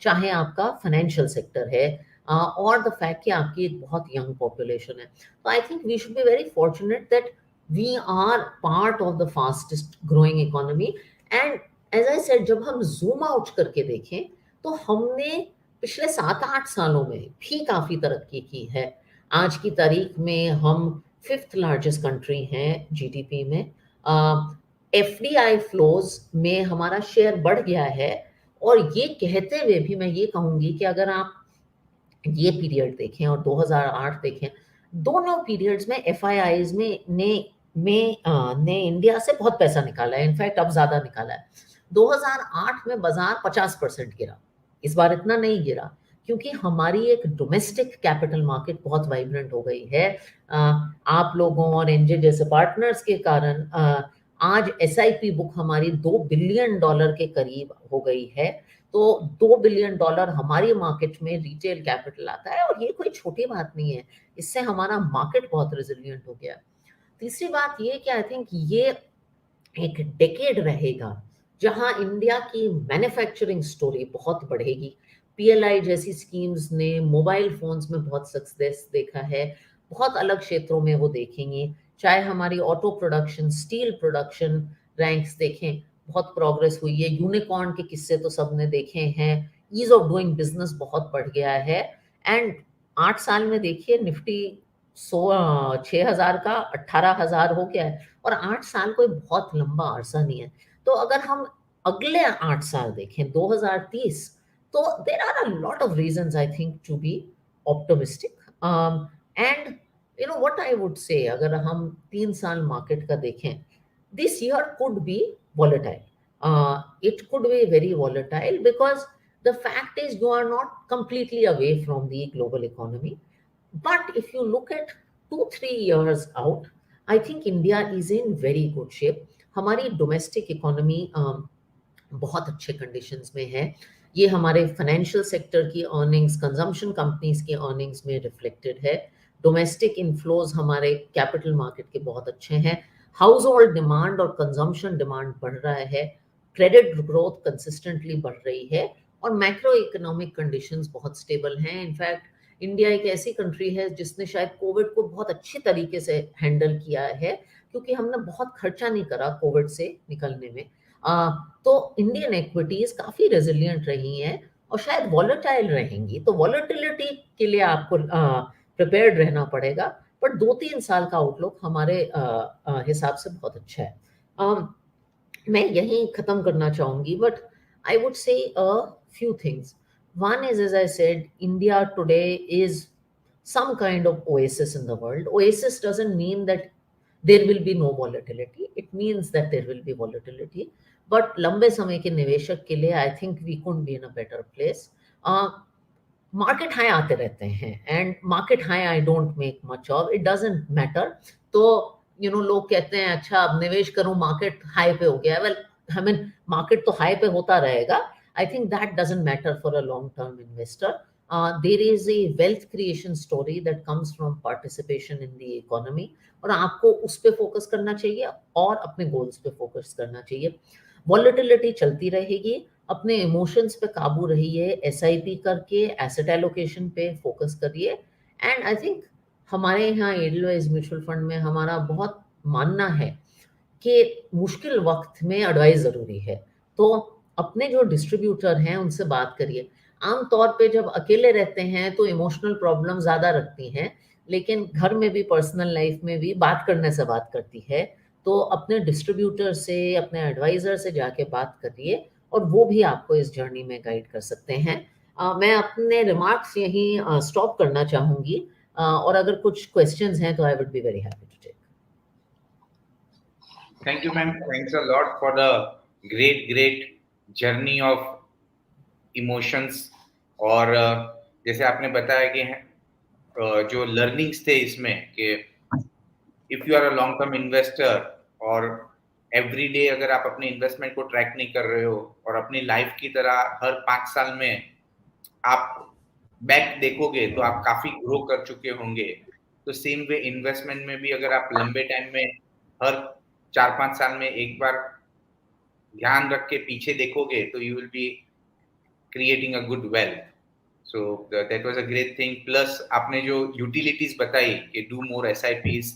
चाहे आपका फाइनेंशियल सेक्टर है, और द फैक्ट कि आपकी एक बहुत यंग पॉपुलेशन है. तो I think we should be very fortunate that we are part of the fastest growing economy. And as I said, जब हम zoom out करके देखें तो हमने पिछले 7-8 सालों में भी काफी तरक्की की है. आज की तारीख में हम 5th लार्जेस्ट कंट्री हैं जीडीपी में. एफडीआई फ्लोज में हमारा शेयर बढ़ गया है, और ये कहते हुए भी मैं ये कहूंगी कि अगर आप ये पीरियड देखें और 2008 देखें, दोनों पीरियड्स में एफआईआईज ने इंडिया से बहुत पैसा निकाला है. इनफैक्ट अब ज्यादा निकाला है. 2008 में बाजार 50% गिरा, इस बार इतना नहीं गिरा, क्योंकि हमारी एक डोमेस्टिक कैपिटल मार्केट बहुत वाइब्रेंट हो गई है. आप लोगों और एनजे जैसे पार्टनर्स के कारण आज एसआईपी बुक हमारी $2 बिलियन के करीब हो गई है. तो $2 बिलियन हमारी मार्केट में रिटेल कैपिटल आता है, और ये कोई छोटी बात नहीं है. इससे हमारा मार्केट बहुत रेजिलियंट हो गया. तीसरी बात ये कि आई थिंक ये एक डेकेड रहेगा जहां इंडिया की मैन्युफैक्चरिंग स्टोरी बहुत बढ़ेगी. पीएलआई जैसी स्कीम्स ने मोबाइल फोन्स में बहुत सक्सेस देखा है, बहुत अलग क्षेत्रों में वो देखेंगे. चाहे हमारी auto production, steel production ranks देखें, बहुत प्रोग्रेस हुई है. यूनिकॉर्न के किस्से तो सबने देखे हैं. ईज ऑफ डूइंग बिजनेस बहुत बढ़ गया है. एंड 8 साल में देखिए निफ्टी 6,000 का 18,000 हो गया है, और 8 साल कोई बहुत लंबा अरसा नहीं है. तो अगर हम अगले 8 साल देखें 2030, तो there are a lot of reasons I think to be optimistic and you know what I would say, अगर हम 3 साल मार्केट का देखें, this year could be volatile. It could be very volatile because the fact is you are not completely away from the global economy. But if you look at 2-3 years out, I think India is in very good shape. हमारी domestic economy बहुत अच्छे conditions में है. ये हमारे financial sector की earnings, consumption companies की earnings में रिफ्लेक्टेड है. डोमेस्टिक इनफ्लोज हमारे कैपिटल मार्केट के बहुत अच्छे हैं. हाउस होल्ड डिमांड और कंजम्पशन डिमांड बढ़ रहा है. क्रेडिट ग्रोथ कंसिस्टेंटली बढ़ रही है और मैक्रो इकोनॉमिक कंडीशंस बहुत स्टेबल हैं. इनफैक्ट इंडिया एक ऐसी कंट्री है जिसने शायद कोविड को बहुत अच्छे तरीके से हैंडल किया है, क्योंकि हमने बहुत खर्चा नहीं करा कोविड से निकलने में. तो इंडियन इक्विटीज काफी रेजिलिएंट रही हैं और शायद वॉलेटाइल रहेंगी. तो वॉलेटिलिटी के लिए आपको प्रिपेयर्ड रहना पड़ेगा. पर 2-3 साल का आउटलुक हमारे हिसाब से बहुत अच्छा है. मैं यही खत्म करना चाहूंगी, बट आई वुड से a few things. One is, as I said, India today is some kind of oasis in the world. Oasis doesn't mean that there will be no volatility. It means that there will be volatility. But लंबे समय के निवेशक के लिए I think we could be in a better place. Market high आते रहते हैं and market high I don't make much of, it doesn't matter. तो यू नो लोग कहते हैं अच्छा अब निवेश करूं मार्केट हाई पे हो गया. वेल आई मीन मार्केट तो हाई पे होता रहेगा. I think that doesn't matter for a long-term investor. There is a wealth creation story that comes from participation in the economy, और आपको उस पे फोकस करना चाहिए और अपने गोल्स पे फोकस करना चाहिए. वॉलेटिलिटी चलती रहेगी, अपने इमोशंस पे काबू रहिए, एसआईपी करके एसेट एलोकेशन पे फोकस करिए. एंड आई थिंक हमारे यहाँ एडलवाइज म्यूचुअल फंड में हमारा बहुत मानना है कि मुश्किल वक्त में एडवाइस जरूरी है. तो अपने जो डिस्ट्रीब्यूटर हैं उनसे बात करिए. आमतौर पे जब अकेले रहते हैं तो इमोशनल प्रॉब्लम ज़्यादा रखती हैं, लेकिन घर में भी पर्सनल लाइफ में भी बात करने से बात करती है. तो अपने डिस्ट्रीब्यूटर से, अपने एडवाइज़र से जाके बात करिए और वो भी आपको इस जर्नी में गाइड कर सकते हैं. मैं अपने रिमार्क्स यहीं स्टॉप करना चाहूँगी, और अगर कुछ क्वेश्चंस हैं तो I would be very happy to take. Thank you, ma'am. Thanks a lot for the great journey of emotions. और जैसे आपने बताया कि जो लर्निंग्स थे इसमें कि if you are a long term investor और एवरी डे अगर आप अपने इन्वेस्टमेंट को ट्रैक नहीं कर रहे हो और अपनी लाइफ की तरह हर 5 साल में आप बैक देखोगे तो आप काफी ग्रो कर चुके होंगे. तो सेम वे इन्वेस्टमेंट में भी अगर आप लंबे टाइम में हर 4-5 साल में एक बार ध्यान रख के पीछे देखोगे तो you will be creating a good wealth. So that was a great thing. Plus आपने जो यूटिलिटीज बताई कि do more SIPs,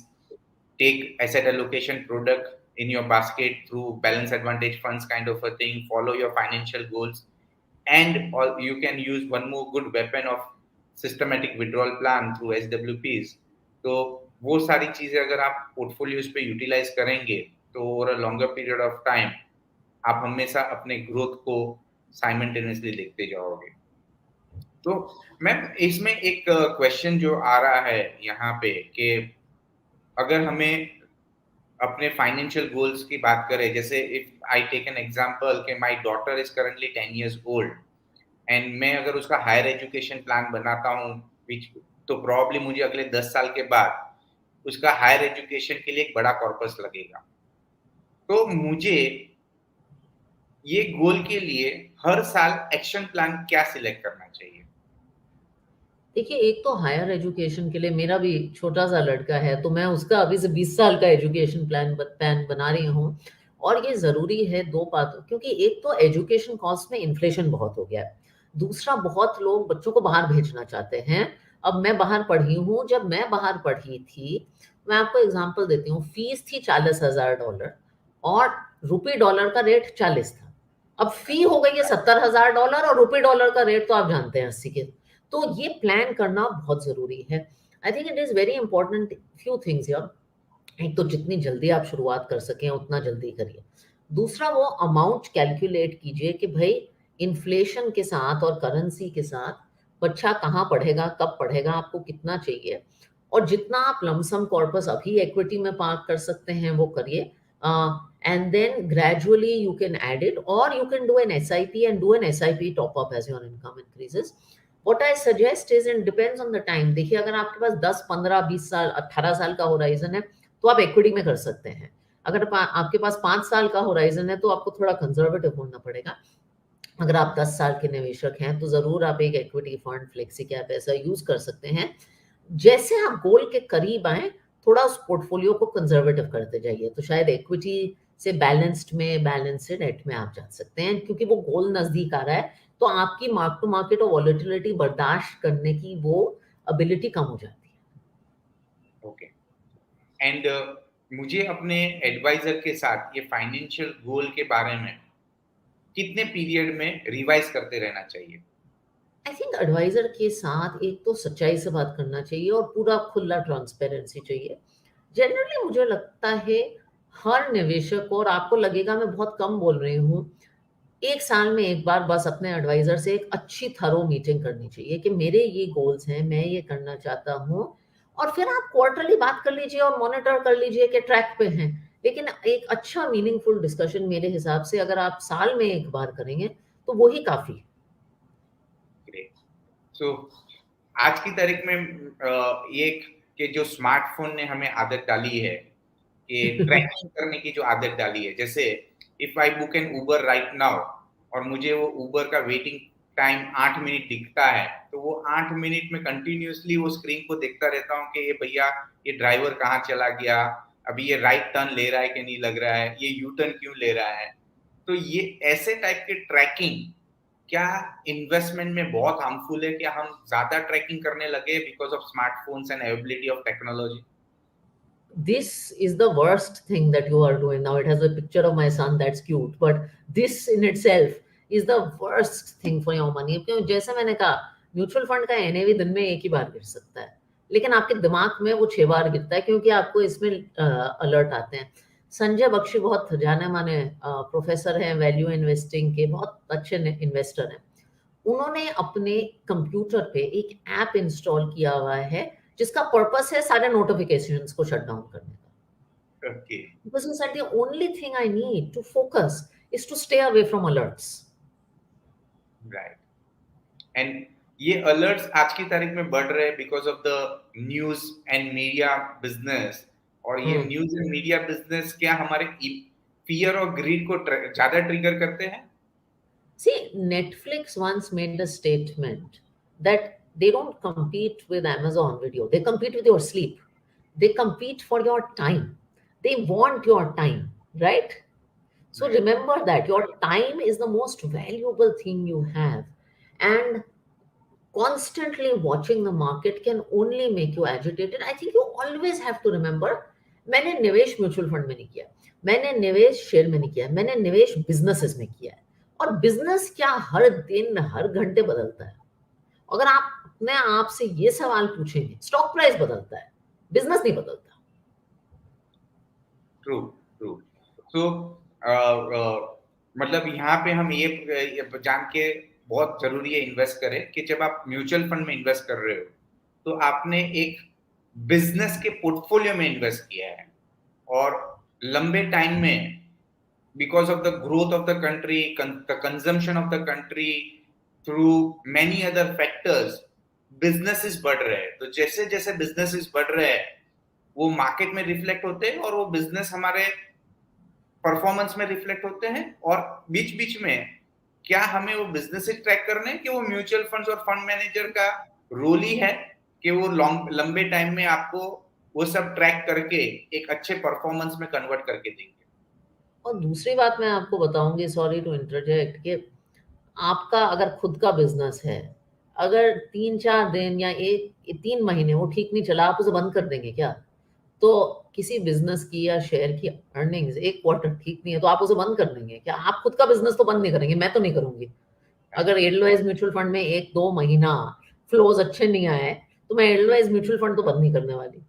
take asset allocation product in your basket through balance advantage funds kind of a thing, follow your financial goals, and you can use one more good weapon of systematic withdrawal plan through SWPs. तो वो सारी चीजें अगर आप portfolios पे utilise करेंगे तो over a longer period of time आप हमेशा अपने ग्रोथ को साइमल्टेनियसली देखते जाओगे. तो मैम इसमें एक क्वेश्चन जो आ रहा है यहाँ पे कि अगर हमें अपने फाइनेंशियल गोल्स की बात करें, जैसे if I take an example कि my daughter is currently 10 years old and मैं अगर उसका हायर एजुकेशन प्लान बनाता हूँ तो प्रॉब्ली मुझे अगले 10 साल के बाद उसका हायर एजुकेशन के लिए एक बड़ा कॉर्पस लगेगा. तो मुझे ये गोल के लिए हर साल एक्शन प्लान क्या सिलेक्ट करना चाहिए? देखिए, एक तो हायर एजुकेशन के लिए मेरा भी छोटा-सा लड़का है, तो मैं उसका अभी से 20 साल का एजुकेशन प्लान बना रही हूँ. और ये ज़रूरी है 2 बातों, क्योंकि एक तो एजुकेशन कॉस्ट में इन्फ्लेशन बहुत हो गया है. दूसरा, बहुत लोग बच्चों को बाहर भेजना चाहते हैं. अब मैं बाहर पढ़ी हूँ, जब मैं बाहर पढ़ी थी, मैं आपको एग्ज़ाम्पल देती हूँ, फीस थी $40,000 और रुपए डॉलर का रेट 40 था. अब फी हो गई है $70,000 और रुपए डॉलर का रेट तो आप जानते हैं 80 के. तो ये प्लान करना बहुत ज़रूरी है. I think it is very important few things यार. एक तो जितनी जल्दी आप शुरुआत कर सकें उतना जल्दी करिए. दूसरा, वो अमाउंट कैलकुलेट कीजिए कि भाई इन्फ्लेशन के साथ और करेंसी के साथ बच्चा कहाँ पढ़ेगा, कब पढ़ेगा, आपको कितना चाहिए, और जितना आप लमसम कॉर्पस अभी इक्विटी में पार्क कर सकते हैं वो करिए, and then gradually you can add it, or you can do an SIP and do an SIP top up as your income increases. What I suggest is, it depends on the time. देखिए, अगर आपके पास 10 15 20 साल 18 साल का horizon है तो आप equity में कर सकते हैं। अगर आपके पास 5 साल का होराइजन है तो आपको थोड़ा कंजर्वेटिव होना पड़ेगा। अगर आप 10 साल के निवेशक हैं तो जरूर आप एक इक्विटी फंड, फ्लेक्सी कैप ऐसा यूज कर सकते हैं। जैसे आप गोल के करीब आए, थोड़ा उस पोर्टफोलियो को कंजर्वेटिव करते जाइए, तो शायद इक्विटी से बैलेंस्ड में, बैलेंस से डेट में आप जा सकते हैं, क्योंकि वो गोल नजदीक आ रहा है तो आपकी मार्क टू मार्केट और वॉलेटिलिटी बर्दाश्त करने की वो एबिलिटी कम हो जाती है। ओके। एंड मुझे अपने एडवाइजर के साथ ये फाइनेंशियल गोल के बारे में कितने पीरियड में रिवाइज करते रहना चाहिए? आई थिंक एडवाइजर के साथ एक तो सच्चाई से बात करना चाहिए और पूरा खुला ट्रांसपेरेंसी चाहिए। जनरली मुझे लगता है हर निवेशक को, और आपको लगेगा मैं बहुत कम बोल रही हूँ, 1 साल में 1 बार बस अपने एडवाइजर से एक अच्छी थरो मीटिंग करनी चाहिए कि मेरे ये गोल्स हैं, मैं ये करना चाहता हूँ, और फिर आप क्वार्टरली बात कर लीजिए और मॉनिटर कर लीजिए कि ट्रैक पे हैं। लेकिन एक अच्छा मीनिंगफुल डिस्कशन मेरे हिसाब से अगर आप साल में 1 बार करेंगे तो वो ही काफ़ी है। ग्रेट। सो आज की तारीख में ये कि जो स्मार्टफोन ने हमें आदत डाली है कि ट्रैकिंग करने की जो आदत डाली है, जैसे if I book N Uber right now और मुझे वो उबर का वेटिंग टाइम 8 मिनट दिखता है, तो वो 8 मिनट में कंटिन्यूअसली वो स्क्रीन को देखता रहता हूँ कि ये भैया, ये ड्राइवर कहाँ चला गया, अभी ये राइट टर्न ले रहा है कि नहीं लग रहा है, ये यू टर्न क्यों ले रहा है। तो ये ऐसे टाइप के ट्रैकिंग क्या इन्वेस्टमेंट में बहुत हार्मफुल है? क्या हम ज्यादा ट्रैकिंग करने लगे because of smartphones and availability of technology? This is the worst thing that you are doing now. It has a picture of my son, that's cute, but this in itself is the worst thing for your money. क्यों, जैसे मैंने कहा, mutual fund का NAV दिन में एक ही बार गिर सकता है, लेकिन आपके दिमाग में वो 6 बार गिरता है, क्योंकि आपको इसमें अलर्ट आते हैं। संजय बख्शी बहुत जाने माने प्रोफेसर हैं वैल्यू इन्वेस्टिंग के, बहुत अच्छे इन्वेस्टर हैं। उन्होंने अपने कंप्यूटर पे एक ऐप इंस्टॉल किया हुआ है जिसका पर्पस है सारे नोटिफिकेशंस को शट डाउन करने का। Okay. Because he said the only thing I need to focus is to stay away from alerts. Right. And ये अलर्ट्स आज की तारीख में बढ़ रहे हैं because of the news and media business. और ये Hmm. News and media business क्या हमारे फियर और ग्रीड को ज्यादा ट्रिगर करते हैं? See, Netflix once made a statement that they don't compete with Amazon Video. They compete with your sleep. They compete for your time. They want your time, right? So right. remember that your time is the most valuable thing you have. And constantly watching the market can only make you agitated. I think you always have to remember, मैंने निवेश mutual fund में नहीं किया, मैंने निवेश share में नहीं किया, मैंने निवेश बिजनेसेस में किया है। और बिजनेस क्या हर दिन हर घंटे बदलता है। अगर आप अपने आप से ये सवाल पूछेंगे, स्टॉक प्राइस बदलता है, बिजनेस नहीं बदलता। True, true. सो मतलब यहाँ पे हम ये जान के बहुत जरूरी है इन्वेस्ट करें कि जब आप म्यूचुअल फंड में इन्वेस्ट कर रहे हो तो आपने एक बिजनेस के पोर्टफोलियो में इन्वेस्ट किया है, और लंबे टाइम में because of the growth of the country, the consumption of the country, through many other factors, businesses बढ़ रहे हैं। तो जैसे जैसे businesses बढ़ रहे हैं वो मार्केट में रिफ्लेक्ट होते हैं, और वो बिजनेस हमारे परफॉर्मेंस में रिफ्लेक्ट होते हैं। और बीच बीच में क्या हमें वो बिजनेस ट्रैक करने हैं कि वो म्यूचुअल फंड्स और फंड मैनेजर का रोल ही है कि वो लंबे टाइम में आपको वो सब ट्रैक करके एक अच्छे परफॉर्मेंस में कन्वर्ट करके देंगे? और दूसरी बात मैं आपको बताऊंगी, सॉरी टू इंटरजेक्ट, कि आपका अगर खुद का बिजनेस है, अगर 3-4 दिन या 3 महीने वो ठीक नहीं चला, आप उसे बंद कर देंगे क्या? तो किसी बिजनेस की या शेयर की अर्निंग्स 1 क्वार्टर ठीक नहीं है तो आप उसे बंद कर देंगे क्या? आप खुद का बिजनेस तो बंद नहीं करेंगे, मैं तो नहीं करूंगी। अगर एडलवाइज म्यूचुअल फंड में 1-2 महीना फ्लोज अच्छे नहीं आए तो मैं एडलवाइज म्यूचुअल फंड तो बंद नहीं करने वाली।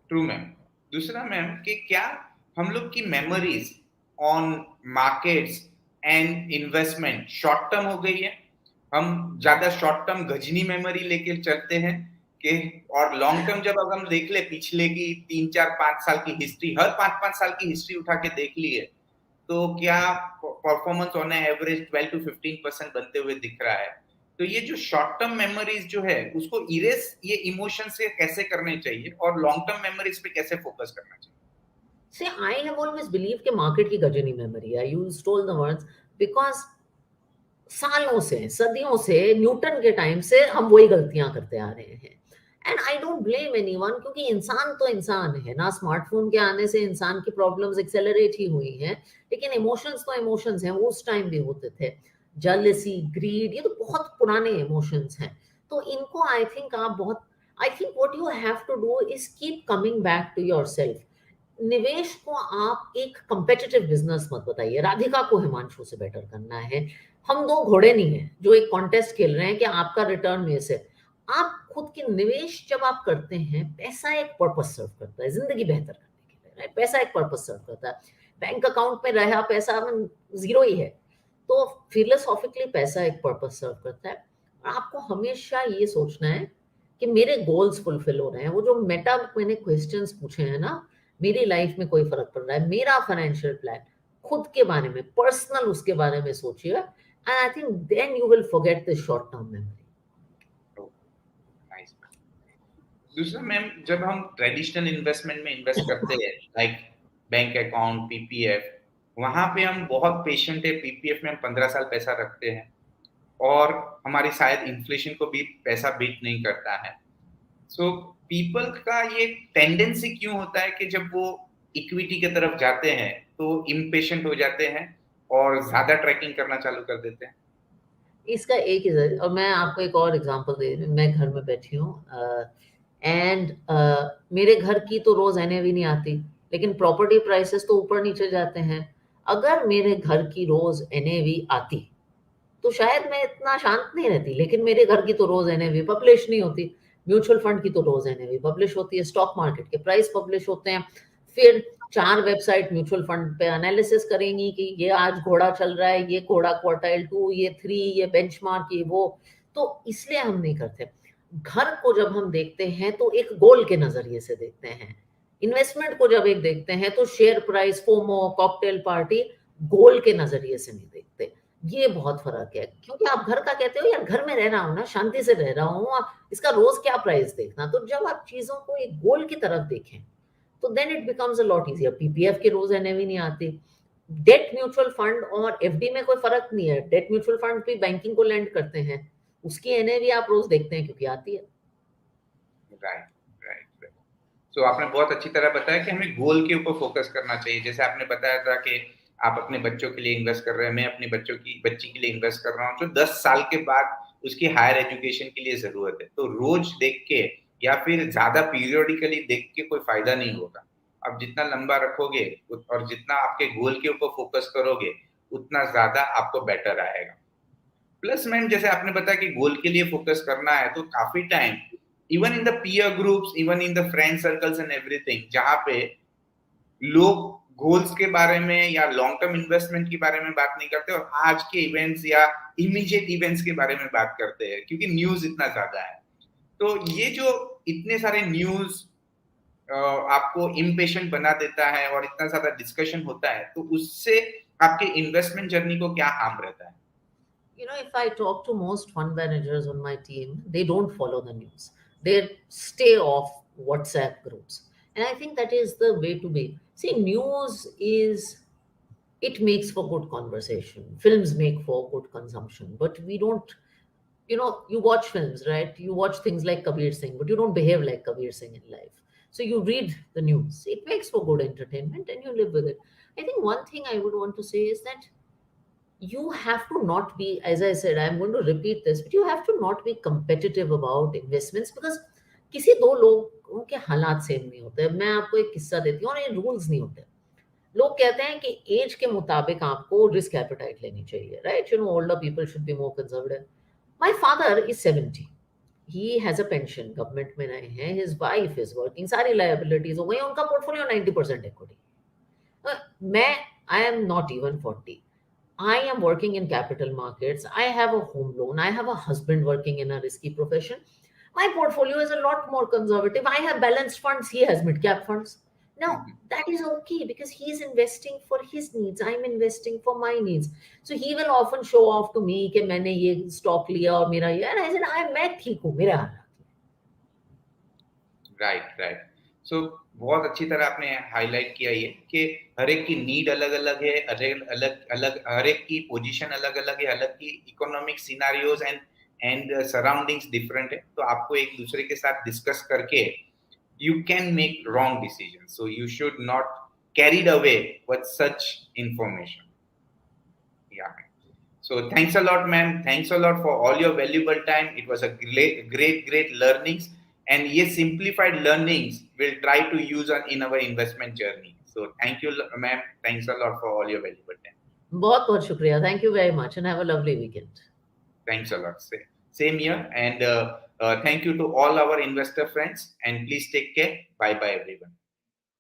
True ma'am. दूसरा मैम कि क्या हम लोग की memories on markets and investment short term हो गई है। हम ज्यादा शॉर्ट टर्म गजनी मेमोरी लेके चलते हैं कि, और लॉन्ग टर्म जब हम देख ले पिछले की 3 4 5 साल की हिस्ट्री, हर 5 5 साल की हिस्ट्री उठा के देख ली है, तो क्या परफॉर्मेंस ऑन एवरेज 12 to 15% बनते हुए दिख रहा है। तो ये जो शॉर्ट टर्म मेमोरीज जो है उसको इरेज ये इमोशन से कैसे करने चाहिए और लॉन्ग टर्म मेमोरीज पे कैसे फोकस करना चाहिए? See, I have always believed कि मार्केट की गजनी मेमोरी है। You stole the words because सालों से, सदियों से, न्यूटन के टाइम से हम वही गलतियां करते आ रहे हैं। And I don't blame anyone, क्योंकि इंसान तो इंसान है ना। स्मार्टफोन के आने से इंसान की प्रॉब्लम्स एक्सेलरेट ही हुई हैं, लेकिन इमोशंस तो इमोशंस हैं, वो उस टाइम भी होते थे। जेलसी, ग्रीड, ये तो बहुत पुराने इमोशंस हैं। तो इनको आई थिंक आप बहुत, I think what you have to do is keep coming back to yourself. निवेश को आप एक कंपेटिटिव बिजनेस मत बताइए। राधिका को हिमांशु से बेटर करना है। हम दो घोड़े नहीं हैं जो एक कॉन्टेस्ट खेल रहे हैं कि आपका रिटर्न में से। आप खुद के निवेश जब आप करते हैं, पैसा एक पर्पस सर्व करता है जिंदगी बेहतर करने के लिए, राइट? पैसा एक पर्पस सर्व करता है। बैंक अकाउंट में रहा पैसा जीरो ही है, तो फिलोसॉफिकली पैसा एक पर्पस सर्व करता है। आपको हमेशा ये सोचना है कि मेरे गोल्स फुलफिल हो रहे हैं। वो जो मेटा मैंने क्वेश्चंस पूछे हैं ना, मेरी लाइफ में कोई फर्क पड़ रहा है, मेरा फाइनेंशियल प्लान, खुद के बारे में, पर्सनल उसके बारे में सोचिए, and I think then you will forget this short term memory. Nice. दूसरा मैम, जब हम ट्रेडिशनल इन्वेस्टमेंट में इन्वेस्ट करते हैं लाइक बैंक अकाउंट, पीपीएफ, वहां पे हम बहुत पेशेंट है। पीपीएफ में हम 15 साल पैसा रखते हैं और हमारी शायद इन्फ्लेशन को भी पैसा बीट नहीं करता है। सो पीपल का ये टेंडेंसी क्यों होता है कि जब वो इक्विटी की तरफ जाते हैं तो इम्पेशेंट हो जाते हैं और ज्यादा ट्रैकिंग करना चालू कर देते हैं? इसका एक ही और मैं आपको एक और एग्जांपल दे रही हूँ। मैं घर में बैठी हूँ एंड मेरे घर की तो रोज एनएवी नहीं आती, लेकिन प्रॉपर्टी प्राइसेस तो ऊपर नीचे जाते हैं। अगर मेरे घर की रोज एनएवी आती तो शायद मैं इतना शांत नहीं रहती, लेकिन मेरे घर की तो रोज एनएवी पब्लिश नहीं होती। म्यूचुअल फंड की तो रोज एनएवी पब्लिश होती है, स्टॉक मार्केट के प्राइस पब्लिश होते हैं। फिर 4 वेबसाइट म्यूचुअल फंड पे एनालिसिस करेंगी कि ये आज घोड़ा चल रहा है, ये घोड़ा क्वार्टाइल 2, ये 3, ये बेंचमार्क, ये वो। तो इसलिए हम नहीं करते। घर को जब हम देखते हैं तो एक गोल के नजरिए से देखते हैं। इन्वेस्टमेंट को जब एक देखते हैं तो share price, FOMO, cocktail party, goal के नजरिए से नहीं देखते। ये बहुत फर्क है, क्योंकि आप घर का कहते हो यार घर में रह रहा हूँ ना, शांति से रह रहा हूँ, इसका रोज क्या प्राइस देखना। तो जब आप चीजों को एक गोल की तरफ देखें तो then it becomes a lot easier. PPF के रोज एनएवी नहीं आती। डेट म्यूचुअल फंड और एफडी में कोई फर्क नहीं है। डेट म्यूचुअल फंड भी बैंकिंग को लेंड करते हैं, उसकी एनएवी आप रोज देखते हैं क्योंकि आती है। Right, right, right. सो आपने बहुत अच्छी तरह बताया कि हमें गोल के ऊपर फोकस करना चाहिए। जैसे आपने बताया था कि आप अपने बच्चों के लिए इन्वेस्ट कर रहे हैं, मैं अपनी बच्ची के लिए इन्वेस्ट कर रहा हूँ, जो 10 साल के बाद उसकी हायर एजुकेशन के लिए जरूरत है। तो रोज देख के या फिर ज्यादा पीरियोडिकली देख के कोई फायदा नहीं होगा। अब जितना लंबा रखोगे और जितना आपके गोल के ऊपर फोकस करोगे, उतना ज्यादा आपको बेटर आएगा। प्लस मैम, जैसे आपने बताया कि गोल के लिए फोकस करना है, तो काफी time even in the peer groups, even in the friend circles and everything, जहां पे लोग गोल्स के बारे में या लॉन्ग टर्म इन्वेस्टमेंट के बारे में बात नहीं करते और आज के इवेंट्स या इमीडिएट इवेंट्स के बारे में बात करते हैं, क्योंकि न्यूज इतना ज्यादा है। तो ये जो इतने सारे न्यूज आपको इम्पेशेंट बना देता है और इतना ज्यादा डिस्कशन होता है, तो उससे आपके इन्वेस्टमेंट जर्नी को क्या हार्म रहता है? You know, if I talk to most fund managers on my team, they don't follow the news. They stay off WhatsApp groups. And I think that is the way to be. See, news is, it makes for good conversation. Films make for good consumption, but we don't, you know, you watch films, right? You watch things like Kabir Singh, but you don't behave like Kabir Singh in life. So you read the news. It makes for good entertainment and you live with it. I think one thing I would want to say is that you have to not be, as I said, I'm going to repeat this, but you have to not be competitive about investments because किसी दो लोगों के हालात same नहीं होते। मैं आपको एक किस्सा देती हूँ, और ये रूल्स नहीं होते। लोग कहते हैं कि एज के मुताबिक आपको रिस्क एपेटाइट लेनी चाहिए, right? You know, older people should be more conservative. My father is 70, he has a pension, government में रहे हैं, हिज वाइफ इज वर्किंग, सारी लायबिलिटीज हो गई, उनका पोर्टफोलियो 90% इक्विटी। मैं, I am not even 40। I am working in capital markets. I have a home loan. I have a husband working in a risky profession. My portfolio is a lot more conservative. I have balanced funds. He has mid cap funds. Now, that is okay because he's investing for his needs. I'm investing for my needs. So he will often show off to me कि मैंने ये stock लिया और मेरा ये. And I said, मैं ठीक हूँ मेरे हालात में. राइट राइट सो बहुत अच्छी तरह आपने हाईलाइट किया ये कि हर एक की नीड अलग अलग है, अलग अलग अलग हर एक की पोजीशन अलग अलग है, अलग की economic scenarios and surroundings different है, तो आपको एक दूसरे के साथ डिस्कस करके you can make wrong decision, so you should not carried away with such information. या so thanks a lot, ma'am. Thanks a lot for all your valuable time. It was a great learnings, and yes, simplified learnings we'll try to use in our investment journey. So thank you, ma'am. Thanks a lot for all your valuable time. बहुत बहुत शुक्रिया. Thank you very much and have a lovely weekend. Thanks a lot. Same here, and thank you to all our investor friends. And please take care. Bye bye, everyone.